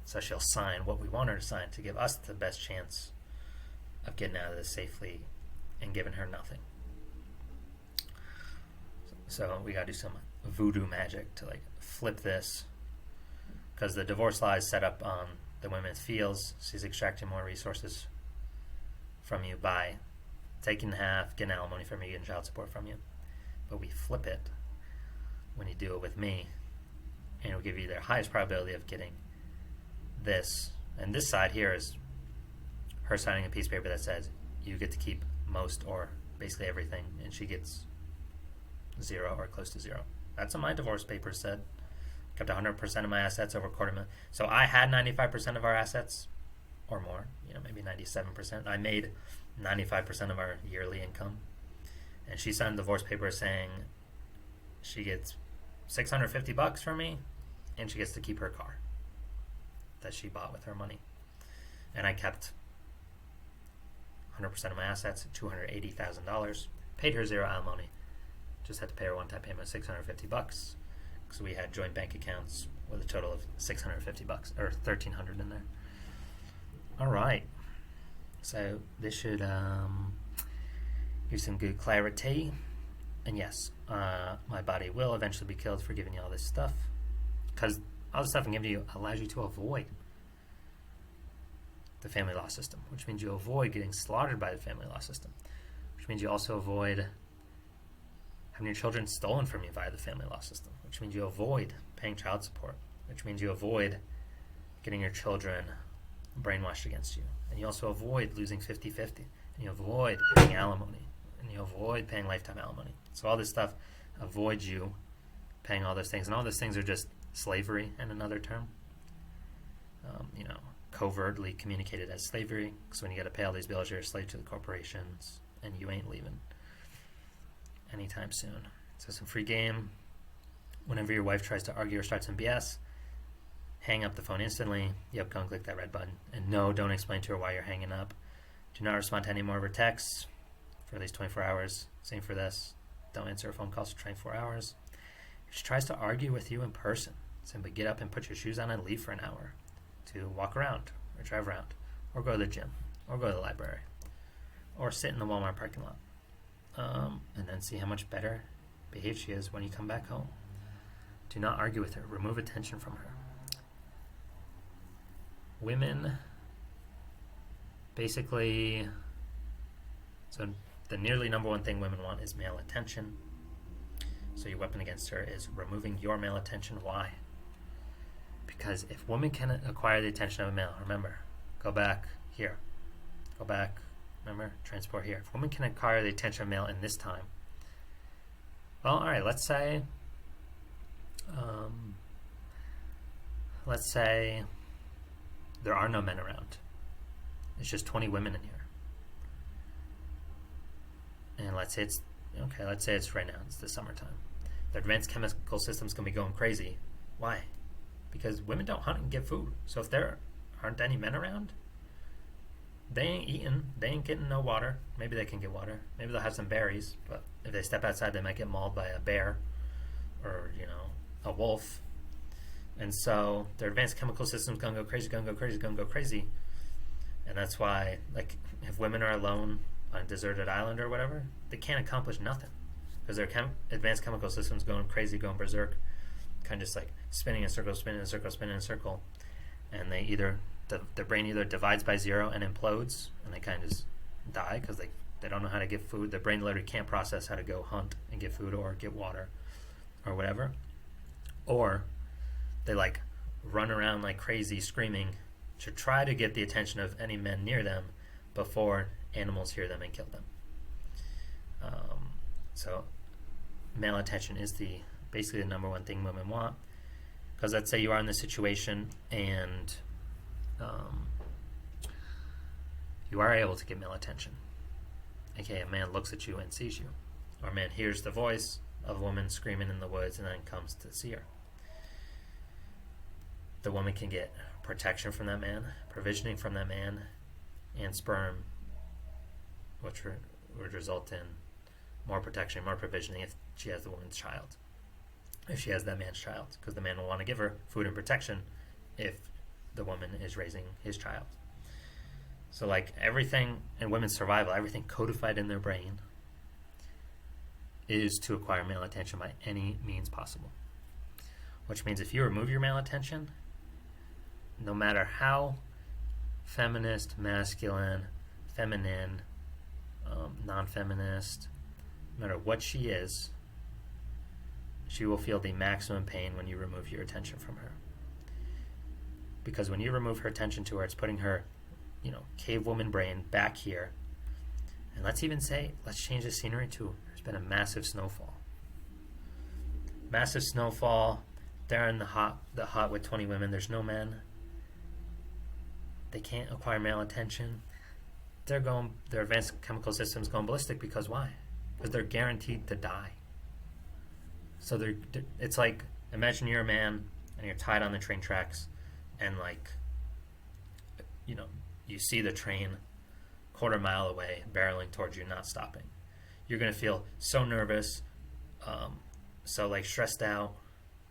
So she'll sign what we want her to sign to give us the best chance of getting out of this safely and giving her nothing. So we gotta do some voodoo magic to flip this, because the divorce law is set up on the woman feels she's extracting more resources from you by taking half, getting alimony from you, getting child support from you. But we flip it when you do it with me, and it'll give you the highest probability of getting this. And this side here is her signing a piece of paper that says you get to keep most or basically everything, and she gets 0 or close to 0. That's what my divorce papers said. Kept 100% of my assets over $250,000. So I had 95% of our assets or more, maybe 97%. I made 95% of our yearly income. And she signed a divorce paper saying she gets $650 from me, and she gets to keep her car that she bought with her money. And I kept 100% of my assets, $280,000. Paid her 0 alimony. Just had to pay her one-time payment of $650 because we had joint bank accounts with a total of $650 or $1,300 in there. All right. So this should give some good clarity. And yes, my body will eventually be killed for giving you all this stuff, because all the stuff I'm giving you allows you to avoid the family law system, which means you avoid getting slaughtered by the family law system, which means you also avoid having your children stolen from you via the family law system, which means you avoid paying child support, which means you avoid getting your children brainwashed against you, and you also avoid losing 50-50, and you avoid paying alimony, and you avoid paying lifetime alimony. So all this stuff avoids you paying all those things, and all those things are just slavery in another term, covertly communicated as slavery, because when you got to pay all these bills, you're a slave to the corporations, and you ain't leaving anytime soon. So some free game. Whenever your wife tries to argue or start some BS, hang up the phone instantly. Yep, go and click that red button. And no, don't explain to her why you're hanging up. Do not respond to any more of her texts for at least 24 hours. Same for this. Don't answer her phone calls for 24 hours. If she tries to argue with you in person, simply get up and put your shoes on and leave for an hour to walk around or drive around or go to the gym or go to the library or sit in the Walmart parking lot. And then see how much better behaved she is when you come back home. Do not argue with her. Remove attention from her. Women, basically, so the nearly number one thing women want is male attention. So your weapon against her is removing your male attention. Why? Because if women can acquire the attention of a male, remember, go back here. Go back, remember, transport here. If women can acquire the attention of a male in this time, well, all right, let's say there are no men around. It's just 20 women in here. And let's say it's right now, it's the summertime. The advanced chemical system's gonna be going crazy. Why? Because women don't hunt and get food. So if there aren't any men around, They ain't eating. They ain't getting no water. Maybe they can get water. Maybe they'll have some berries. But if they step outside, they might get mauled by a bear or, a wolf. And so their advanced chemical system's gonna go crazy, gonna go crazy, gonna go crazy. And that's why, like, if women are alone on a deserted island or whatever, they can't accomplish nothing because their advanced chemical system's going crazy, going berserk, kind of just like spinning in a circle, spinning in a circle, spinning in a circle. And they either their brain either divides by zero and implodes, and they kind of just die because they don't know how to get food. Their brain literally can't process how to go hunt and get food or get water or whatever. Or they like run around like crazy screaming to try to get the attention of any men near them before animals hear them and kill them. So male attention is basically the number one thing women want. Because let's say you are in this situation and you are able to get male attention. Okay, a man looks at you and sees you. Or a man hears the voice of a woman screaming in the woods and then comes to see her. The woman can get protection from that man, provisioning from that man, and sperm, which would result in more protection, more provisioning if she has the woman's child. If she has that man's child, because the man will want to give her food and protection if the woman is raising his child. So like everything in women's survival, everything codified in their brain is to acquire male attention by any means possible. Which means if you remove your male attention, no matter how feminist, masculine, feminine, non-feminist, no matter what she is, she will feel the maximum pain when you remove your attention from her. Because when you remove her attention to her, it's putting her, cave woman brain back here. And let's change the scenery to, there's been a massive snowfall. Massive snowfall. They're in the hut with 20 women. There's no men. They can't acquire male attention. Their advanced chemical system's going ballistic because why? Because they're guaranteed to die. So it's like, imagine you're a man and you're tied on the train tracks and you see the train quarter mile away barreling towards you, not stopping. You're going to feel so nervous, so stressed out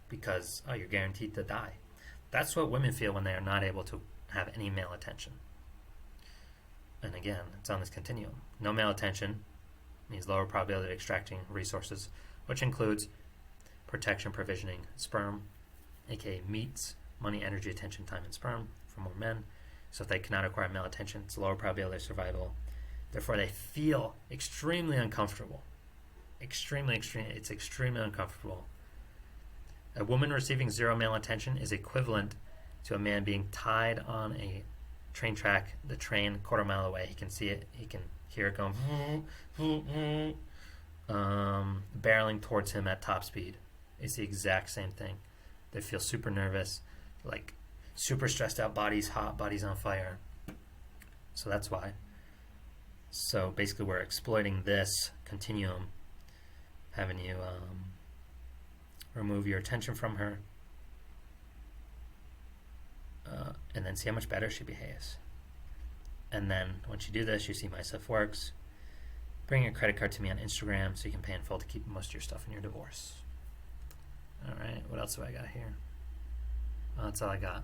because you're guaranteed to die. That's what women feel when they are not able to have any male attention. And again, it's on this continuum. No male attention means lower probability of extracting resources, which includes protection, provisioning, sperm, aka meats, money, energy, attention, time, and sperm for more men. So if they cannot acquire male attention, it's a lower probability of survival. Therefore, they feel extremely uncomfortable. It's extremely uncomfortable. A woman receiving zero male attention is equivalent to a man being tied on a train track, the train quarter mile away. He can see it, he can hear it going barreling towards him at top speed. It's the exact same thing. They feel super nervous, super stressed out, body's hot, body's on fire. So that's why. So basically we're exploiting this continuum, having you remove your attention from her, and then see how much better she behaves. And then once you do this, you see my stuff works. Bring your credit card to me on Instagram so you can pay in full to keep most of your stuff in your divorce. Alright, what else do I got here? That's all I got.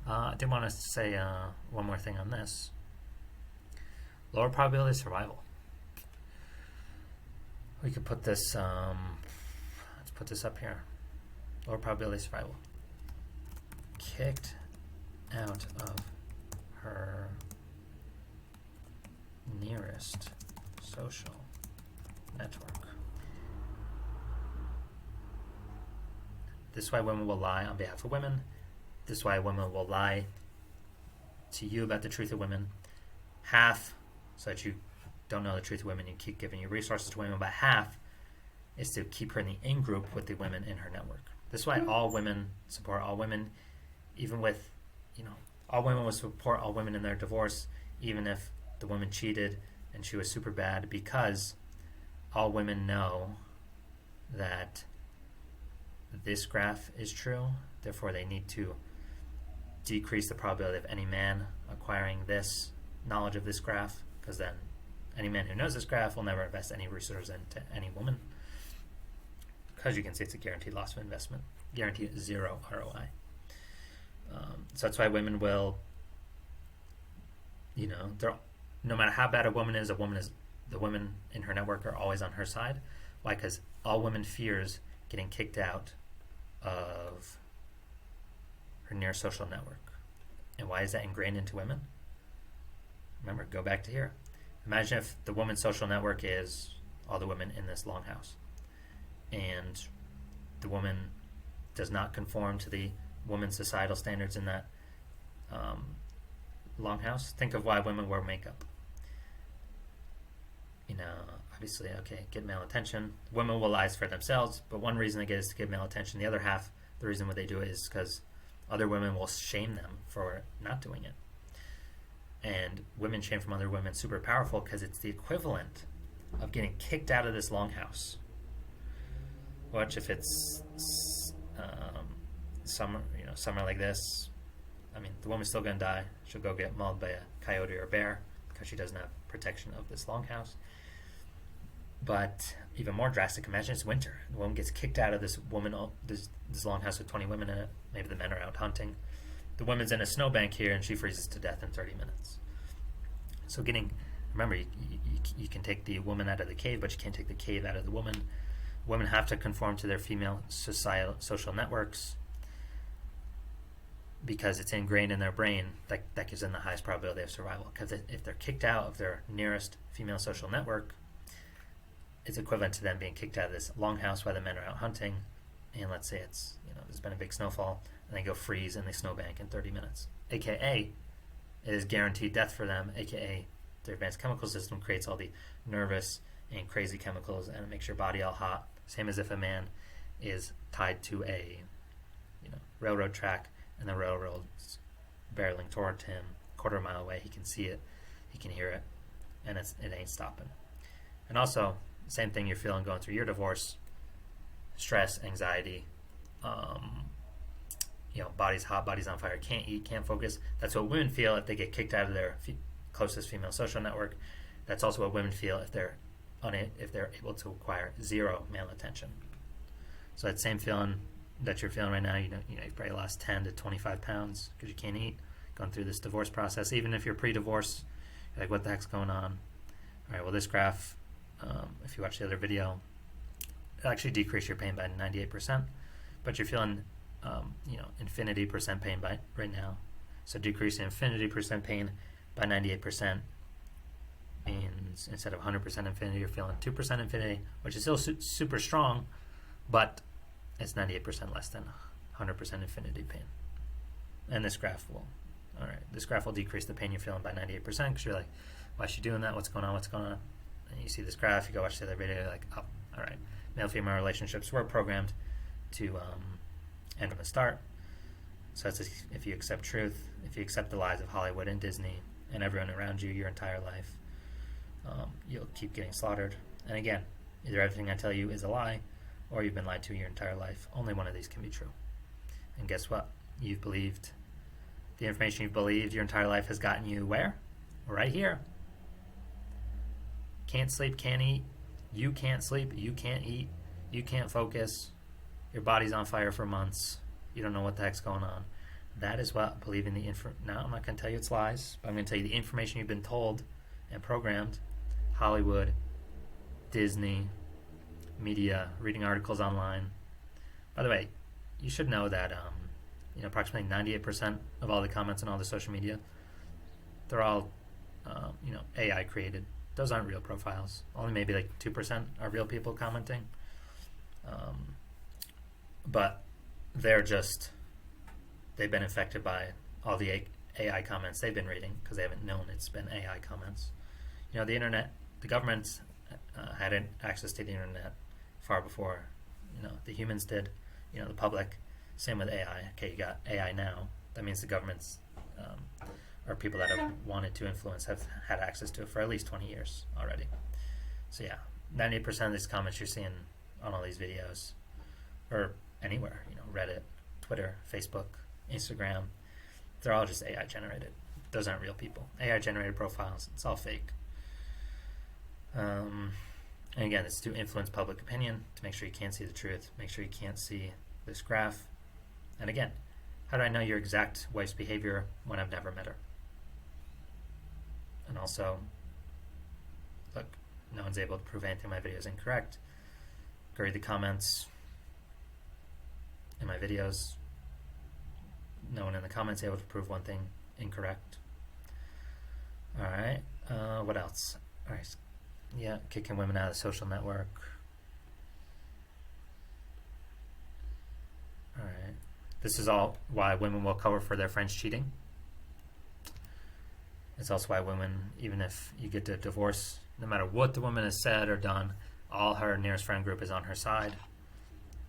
I did want to say one more thing on this. Lower probability of survival. We could put this, let's put this up here. Lower probability of survival. Kicked out of her nearest social network. This is why women will lie on behalf of women. This is why women will lie to you about the truth of women. Half, so that you don't know the truth of women, you keep giving your resources to women, but half is to keep her in the in-group with the women in her network. This is why all women support all women, even with, all women will support all women in their divorce, even if the woman cheated and she was super bad, because all women know that this graph is true. Therefore, they need to decrease the probability of any man acquiring this knowledge of this graph, because then any man who knows this graph will never invest any resources into any woman, because you can see it's a guaranteed loss of investment, guaranteed zero ROI. So that's why women will, no matter how bad a woman is, the women in her network are always on her side. Why? Because all women fears getting kicked out of her near social network. And why is that ingrained into women? Remember, go back to here. Imagine if the woman's social network is all the women in this longhouse, and the woman does not conform to the woman's societal standards in that longhouse. Think of why women wear makeup. Obviously, okay, get male attention. Women will lie for themselves, but one reason they get is to get male attention. The other half, the reason why they do it is because other women will shame them for not doing it. And women shame from other women super powerful, because it's the equivalent of getting kicked out of this longhouse. Watch if it's summer like this. I mean, the woman's still going to die. She'll go get mauled by a coyote or a bear because she doesn't have protection of this longhouse. But even more drastic, imagine it's winter. The woman gets kicked out of this longhouse with 20 women in it. Maybe the men are out hunting. The woman's in a snowbank here, and she freezes to death in 30 minutes. So remember, you can take the woman out of the cave, but you can't take the cave out of the woman. Women have to conform to their female social networks, because it's ingrained in their brain that gives them the highest probability of survival. Because if they're kicked out of their nearest female social network, it's equivalent to them being kicked out of this longhouse while the men are out hunting, and let's say it's there's been a big snowfall, and they go freeze in the snowbank in 30 minutes. AKA, it is guaranteed death for them. AKA, their advanced chemical system creates all the nervous and crazy chemicals, and it makes your body all hot. Same as if a man is tied to a railroad track, and the railroad's barreling toward him, quarter mile away. He can see it, he can hear it, and it ain't stopping. And also, same thing you're feeling going through your divorce: stress, anxiety, body's hot, body's on fire, can't eat, can't focus. That's what women feel if they get kicked out of their closest female social network. That's also what women feel if they're able to acquire zero male attention. So that same feeling that you're feeling right now, you've probably lost 10 to 25 pounds because you can't eat, going through this divorce process. Even if you're pre-divorce, you're like, what the heck's going on? All right, well, this graph, if you watch the other video, it'll actually decrease your pain by 98%, but you're feeling, infinity percent pain right now. So decreasing infinity percent pain by 98% means instead of 100% infinity, you're feeling 2% infinity, which is still super strong, but it's 98% less than 100% infinity pain. And this graph will decrease the pain you're feeling by 98%, because you're like, why is she doing that? What's going on? And you see this graph, you go watch the other video, you're like, oh, all right. Male-female relationships were programmed to end from the start. So it's if you accept truth, if you accept the lies of Hollywood and Disney and everyone around you your entire life, you'll keep getting slaughtered. And again, either everything I tell you is a lie, or you've been lied to your entire life. Only one of these can be true. And guess what? The information you've believed your entire life has gotten you where? Right here. Can't sleep, can't eat. You can't sleep, you can't eat, you can't focus. Your body's on fire for months. You don't know what the heck's going on. That is what believing Now, I'm not going to tell you it's lies, but I'm going to tell you the information you've been told and programmed. Hollywood, Disney, media, reading articles online. By the way, you should know that approximately 98% of all the comments on all the social media, they're all AI created. Those aren't real profiles. Only maybe like 2% are real people commenting. But they've been affected by all the AI comments they've been reading, because they haven't known it's been AI comments. The internet, the government had access to the internet far before the humans did, the public. Same with AI. Okay, you got AI now. That means the governments or people that have wanted to influence have had access to it for at least 20 years already. So yeah, 98% of these comments you're seeing on all these videos, or anywhere, Reddit, Twitter, Facebook, Instagram, they're all just AI generated. Those aren't real people. AI generated profiles, it's all fake. And again, it's to influence public opinion, to make sure you can't see the truth, make sure you can't see this graph. And again, how do I know your exact wife's behavior when I've never met her? And also, look, no one's able to prove anything in my video is incorrect. Go read the comments in my videos. No one in the comments is able to prove one thing incorrect. Alright, what else? Alright, yeah, kicking women out of the social network. Alright, this is all why women will cover for their friends cheating. It's also why women, even if you get a divorce, no matter what the woman has said or done, all her nearest friend group is on her side,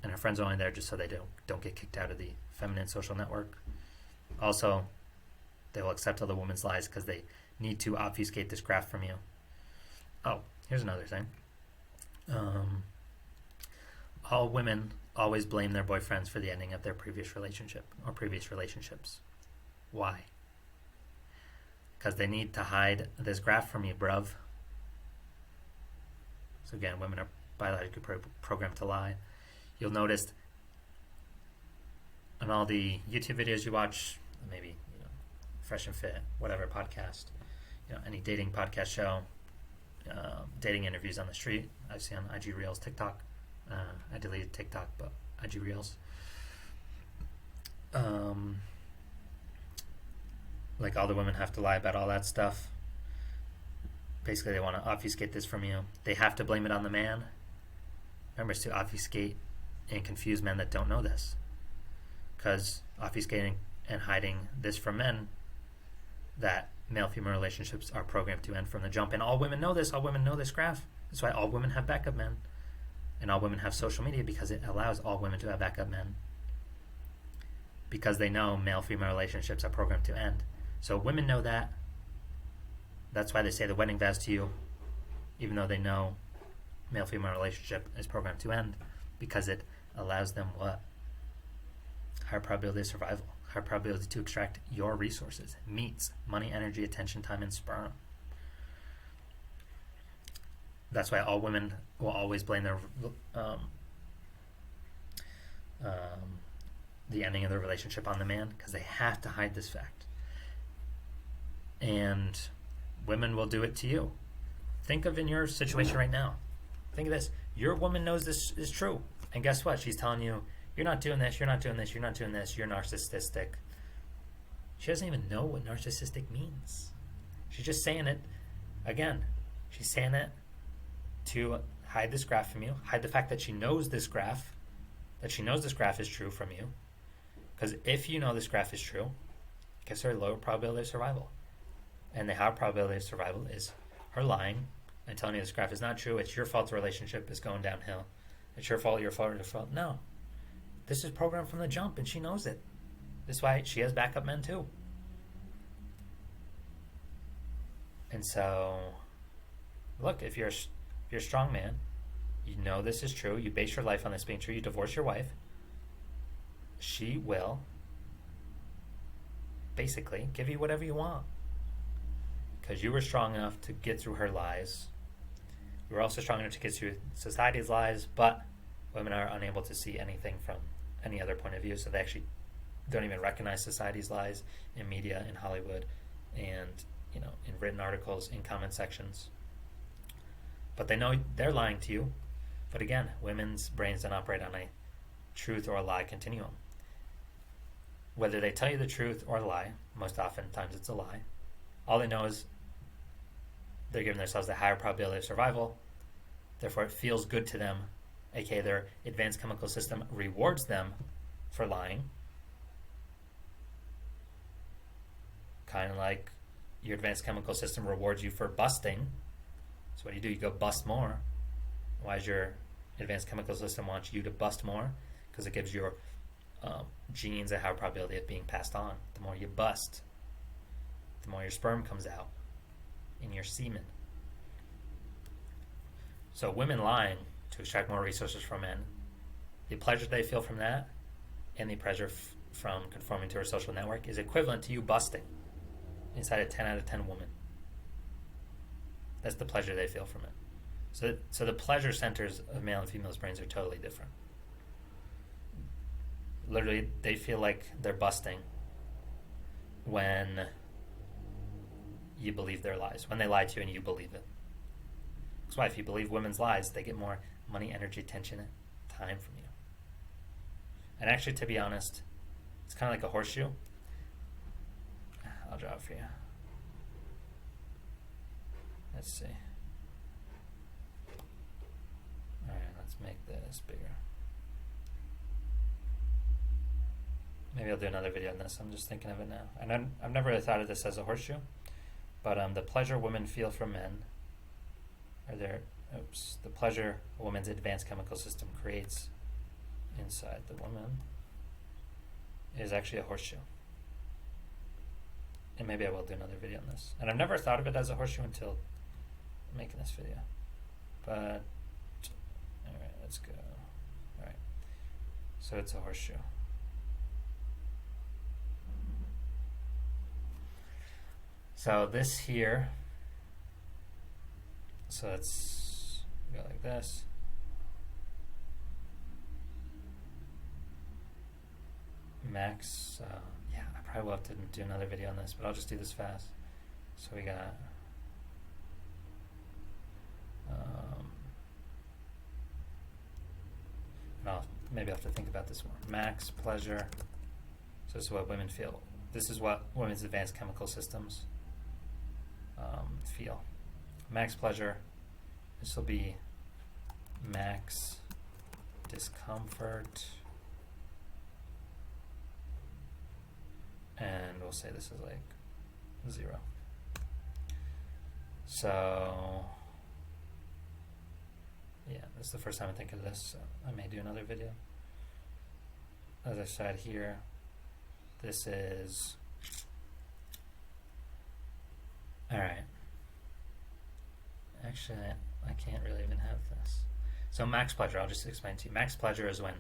and her friends are only there just so they don't get kicked out of the feminine social network. Also, they will accept other women's lies because they need to obfuscate this graph from you. Oh, here's another thing. All women always blame their boyfriends for the ending of their previous relationship or previous relationships. Why? Because they need to hide this graph from you, bruv. So again, women are biologically programmed to lie. You'll notice on all the YouTube videos you watch, maybe Fresh and Fit, whatever podcast, any dating podcast show, dating interviews on the street. I've seen on IG Reels, TikTok. I deleted TikTok, but IG Reels. Like all the women have to lie about all that stuff. Basically, they want to obfuscate this from you. They have to blame it on the man. Remember, it's to obfuscate and confuse men that don't know this. Because obfuscating and hiding this from men, that male-female relationships are programmed to end from the jump. And all women know this. All women know this graph. That's why all women have backup men. And all women have social media, because it allows all women to have backup men. Because they know male-female relationships are programmed to end. So women know that. That's why they say the wedding vows to you, even though they know male-female relationship is programmed to end, because it allows them what? Higher probability of survival, higher probability to extract your resources, meats, money, energy, attention, time, and sperm. That's why all women will always blame their the ending of their relationship on the man, because they have to hide this fact. And women will do it to you. Think of in your situation right now. Think of this. Your woman knows this is true. And guess what? She's telling you, you're not doing this, you're not doing this, you're not doing this, you're narcissistic. She doesn't even know what narcissistic means. She's just saying it. Again, she's saying it to hide this graph from you, hide the fact that she knows this graph, is true from you. Because if you know this graph is true, guess her lower probability of survival. And the higher probability of survival is her lying and telling you this graph is not true. It's your fault the relationship is going downhill. It's your fault, your fault, your fault. No. This is programmed from the jump, and she knows it. This is why she has backup men too. And so, look, if you're a strong man, you know this is true, you base your life on this being true, you divorce your wife, she will basically give you whatever you want. Because you were strong enough to get through her lies. You were also strong enough to get through society's lies, but women are unable to see anything from any other point of view, so they actually don't even recognize society's lies in media, in Hollywood, and in written articles, in comment sections. But they know they're lying to you. But again, women's brains don't operate on a truth or a lie continuum. Whether they tell you the truth or a lie, most oftentimes it's a lie. All they know is they're giving themselves a higher probability of survival. Therefore, it feels good to them, aka their advanced chemical system rewards them for lying. Kind of like your advanced chemical system rewards you for busting. So what do? You go bust more. Why does your advanced chemical system want you to bust more? Because it gives your genes a higher probability of being passed on. The more you bust, the more your sperm comes out in your semen. So women lying to extract more resources from men, the pleasure they feel from that and the pleasure from conforming to her social network is equivalent to you busting. inside a 10 out of 10 woman. That's the pleasure they feel from it. So the pleasure centers of male and female's brains are totally different. Literally, they feel like they're busting when you believe their lies, when they lie to you and you believe it. That's why if you believe women's lies, they get more money, energy, attention, and time from you. And actually, to be honest, it's kind of like a horseshoe. I'll draw it for you. Let's see. Alright, let's make this bigger. Maybe I'll do another video on this. I'm just thinking of it now. And I've never really thought of this as a horseshoe. But the pleasure women feel from men, the pleasure a woman's advanced chemical system creates inside the woman is actually a horseshoe. And maybe I will do another video on this. And I've never thought of it as a horseshoe until making this video. But, alright, let's go. Alright, so it's a horseshoe. So this here, so let's go like this. Max, yeah, I probably will have to do another video on this, but I'll just do this fast. So we got maybe I'll have to think about this more. Max pleasure. So this is what women feel. This is what women's advanced chemical systems feel. Max pleasure. This will be max discomfort. And we'll say this is like 0. So yeah, this is the first time I think of this, so I may do another video. Other side here, this is, alright, actually I can't really even have this. So max pleasure, I'll just explain to you. Max pleasure is when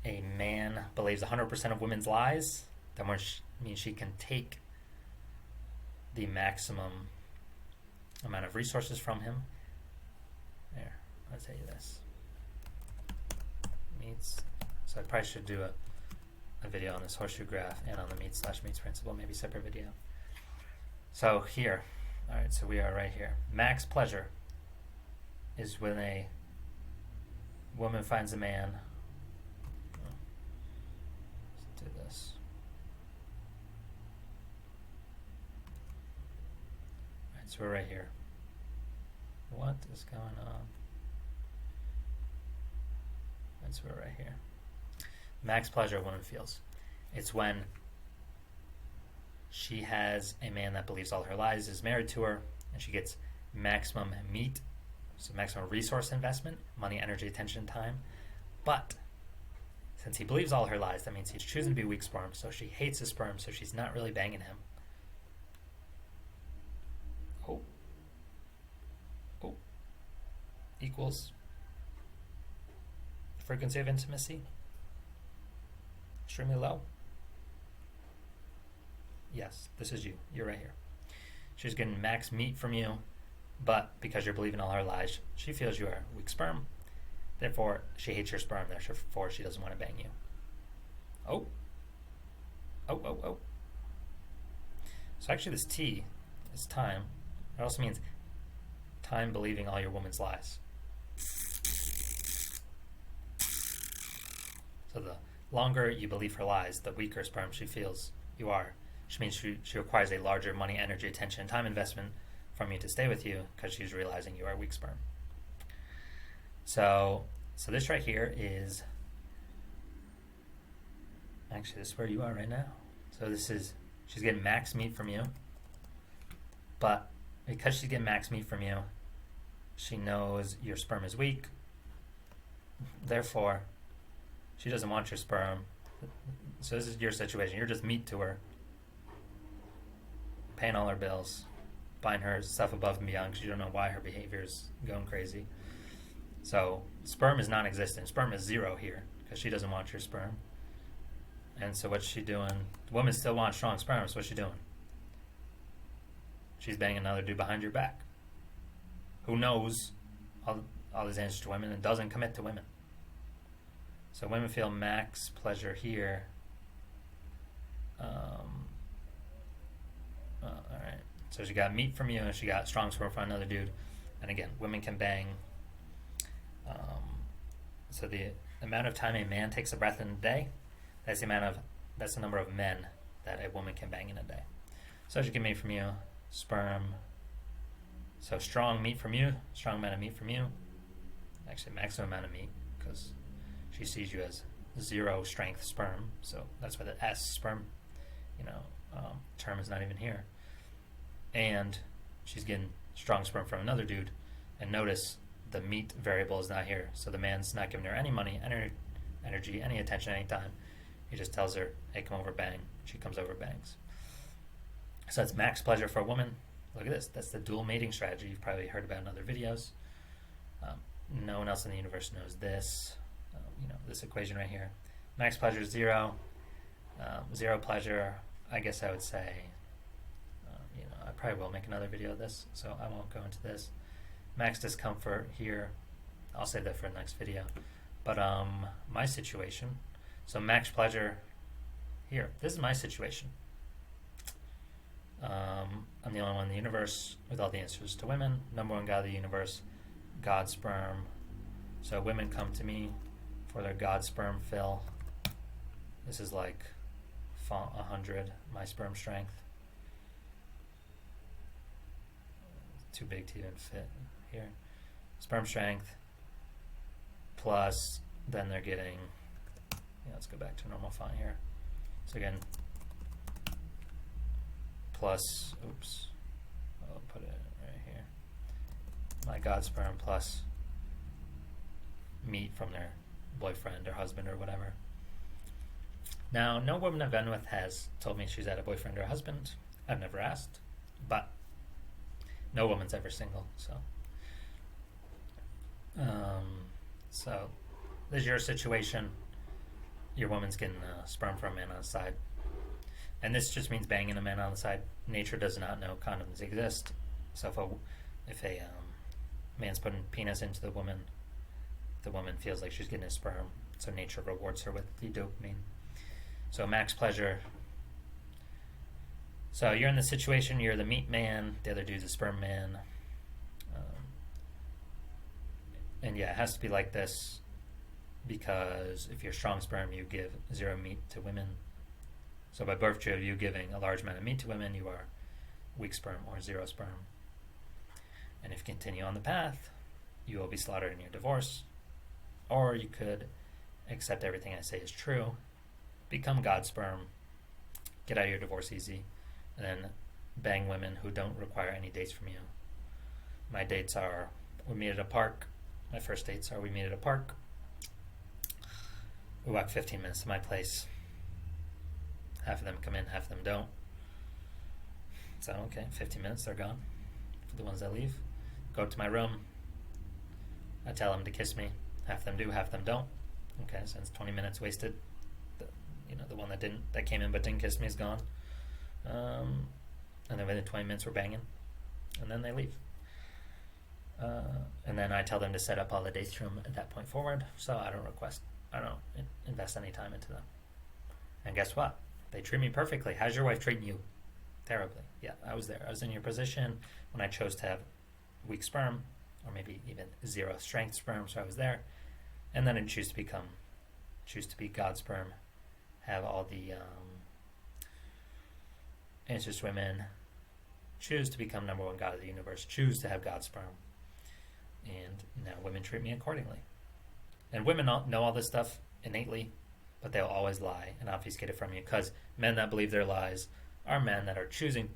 a man believes 100% of women's lies, that means she can take the maximum amount of resources from him. There, I'll tell you this. Meets. So I probably should do a video on this horseshoe graph and on the meets/meets principle, maybe separate video. So here, all right, so we are right here. Max pleasure is when a woman finds a man. Let's do this. All right, so we're right here. What is going on? That's where we're right here. Max pleasure a woman feels. It's when she has a man that believes all her lies, is married to her, and she gets maximum meat, so maximum resource investment, money, energy, attention, time. But since he believes all her lies, that means he's choosing to be weak sperm, so she hates his sperm, so she's not really banging him. Oh. Equals frequency of intimacy extremely low. Yes, this is you. You're right here. She's getting max meat from you, but because you're believing all her lies, she feels you are weak sperm. Therefore, she hates your sperm. Therefore, she doesn't want to bang you. Oh. So actually, this T is time. It also means time believing all your woman's lies. So the longer you believe her lies, the weaker sperm she feels you are. Which means she requires a larger money, energy, attention, and time investment from you to stay with you because she's realizing you are weak sperm. So this right here is actually this is where you are right now. So she's getting max meat from you, but because she's getting max meat from you, she knows your sperm is weak. Therefore, she doesn't want your sperm. So this is your situation. You're just meat to her, paying all her bills, buying her stuff above and beyond because you don't know why her behavior is going crazy. So sperm is non-existent. Sperm is 0 here because she doesn't want your sperm. And so what's she doing? The woman still wants strong sperm, so what's she doing? She's banging another dude behind your back who knows all these answers to women and doesn't commit to women. So women feel max pleasure here. Alright. So she got meat from you and she got strong sperm from another dude. And again, women can bang. So the amount of time a man takes a breath in a day, that's the number of men that a woman can bang in a day. So she get meat from you, sperm. So strong meat from you, strong amount of meat from you. Actually, maximum amount of meat, because she sees you as 0 strength sperm. So that's why the S sperm, term is not even here. And she's getting strong sperm from another dude. And notice the meat variable is not here. So the man's not giving her any money, energy, any attention, any time. He just tells her, hey, come over, bang. She comes over, bangs. So that's max pleasure for a woman. Look at this. That's the dual mating strategy you've probably heard about in other videos. No one else in the universe knows this. This equation right here. Max pleasure is 0. 0 pleasure, I guess I would say, I probably will make another video of this, so I won't go into this. Max discomfort here, I'll save that for the next video. But my situation, so max pleasure here, this is my situation. I'm the only one in the universe with all the answers to women. Number 1 God of the universe, God sperm. So women come to me for their God sperm fill. This is like font 100, my sperm strength. Too big to even fit here. Sperm strength plus, then they're getting, let's go back to normal font here. So again, plus, I'll put it right here. My God sperm plus meat from their boyfriend or husband or whatever. Now, no woman I've been with has told me she's had a boyfriend or a husband. I've never asked, but no woman's ever single, so. So, this is your situation. Your woman's getting sperm from a man on the side. And this just means banging a man on the side. Nature does not know condoms exist. So if a man's putting penis into the woman feels like she's getting his sperm. So nature rewards her with the dopamine. So max pleasure. So you're in the situation, you're the meat man, the other dude's a sperm man. And yeah, it has to be like this, because if you're strong sperm, you give 0 meat to women. So by virtue of you giving a large amount of meat to women, you are weak sperm or 0 sperm. And if you continue on the path, you will be slaughtered in your divorce. Or you could accept everything I say is true, become God sperm, get out of your divorce easy, and then bang women who don't require any dates from you. My dates are, we meet at a park. My first dates are, we meet at a park. We walk 15 minutes to my place. Half of them come in, half of them don't. So, okay, 15 minutes, they're gone. For the ones that leave, go to my room. I tell them to kiss me. Half of them do, half of them don't. Okay, so it's 20 minutes wasted. The one that came in but didn't kiss me is gone. And then within 20 minutes we're banging. And then they leave. And then I tell them to set up all the dates from at that point forward. So I don't invest any time into them. And guess what? They treat me perfectly. How's your wife treating you? Terribly. Yeah, I was there. I was in your position when I chose to have weak sperm, or maybe even 0 strength sperm, so I was there. And then I choose to be God sperm, have all the answers to women, choose to become number 1 God of the universe, choose to have God sperm. And now women treat me accordingly. And women know all this stuff innately, but they'll always lie and obfuscate it from you, because men that believe their lies are men that are choosing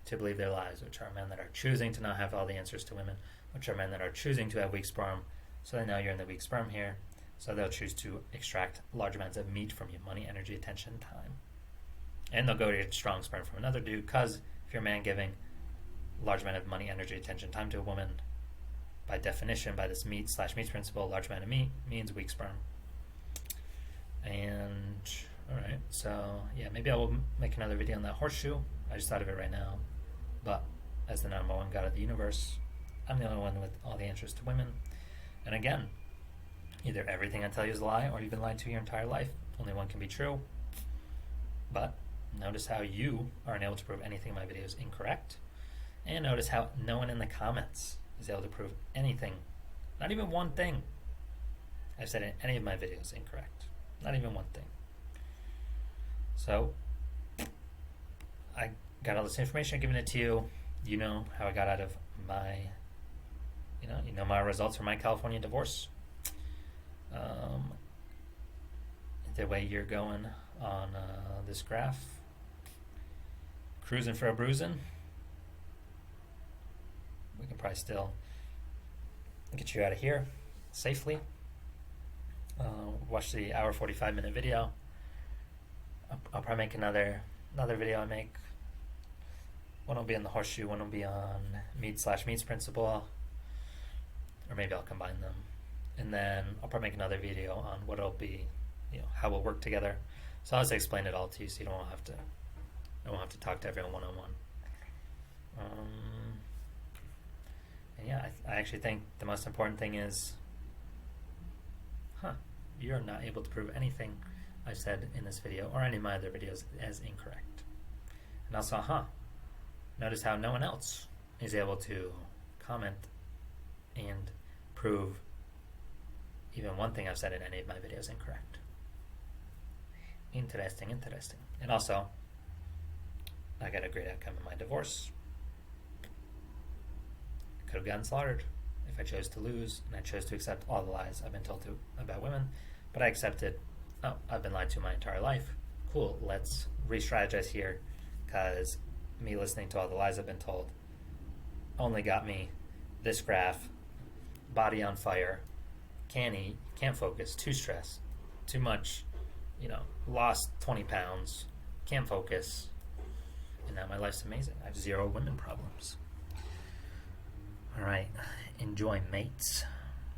to believe their lies, which are men that are choosing to not have all the answers to women, which are men that are choosing to have weak sperm. So they know you're in the weak sperm here, so they'll choose to extract large amounts of meat from you, money, energy, attention, time. And they'll go to get strong sperm from another dude, because if you're a man giving large amount of money, energy, attention, time to a woman, by definition, by this meat/meat principle, large amount of meat means weak sperm. And Alright, so yeah, maybe I will make another video on that horseshoe. I just thought of it right now. But as the number one god of the universe, I'm the only one with all the answers to women. And again, either everything I tell you is a lie or you've been lied to your entire life. Only one can be true. But notice how you are unable to prove anything in my video is incorrect. And notice how no one in the comments is able to prove anything, not even one thing I've said in any of my videos incorrect. Not even one thing. So, I got all this information, I'm giving it to you. You know how I got out of my, you know my results for my California divorce. The way you're going on this graph, cruising for a bruising, we can probably still get you out of here safely. Watch the hour 45-minute video. I'll probably make another video I make. One will be on the horseshoe, one will be on meets principle, or maybe I'll combine them. And then I'll probably make another video on what it'll be, how we'll work together. So I'll just explain it all to you, so you don't have to. I won't have to talk to everyone one-on-one. And yeah, I actually think the most important thing is, you're not able to prove anything I've said in this video or any of my other videos as incorrect. And also, notice how no one else is able to comment and prove even one thing I've said in any of my videos incorrect. Interesting. And also, I got a great outcome in my divorce. I could have gotten slaughtered if I chose to lose, and I chose to accept all the lies I've been told about women, but I accepted, I've been lied to my entire life. Cool, let's re-strategize here, because me listening to all the lies I've been told only got me this graph, body on fire, can't eat, can't focus, too stressed, too much, lost 20 pounds, can't focus, and now my life's amazing. I have 0 women problems. All right, enjoy, mates.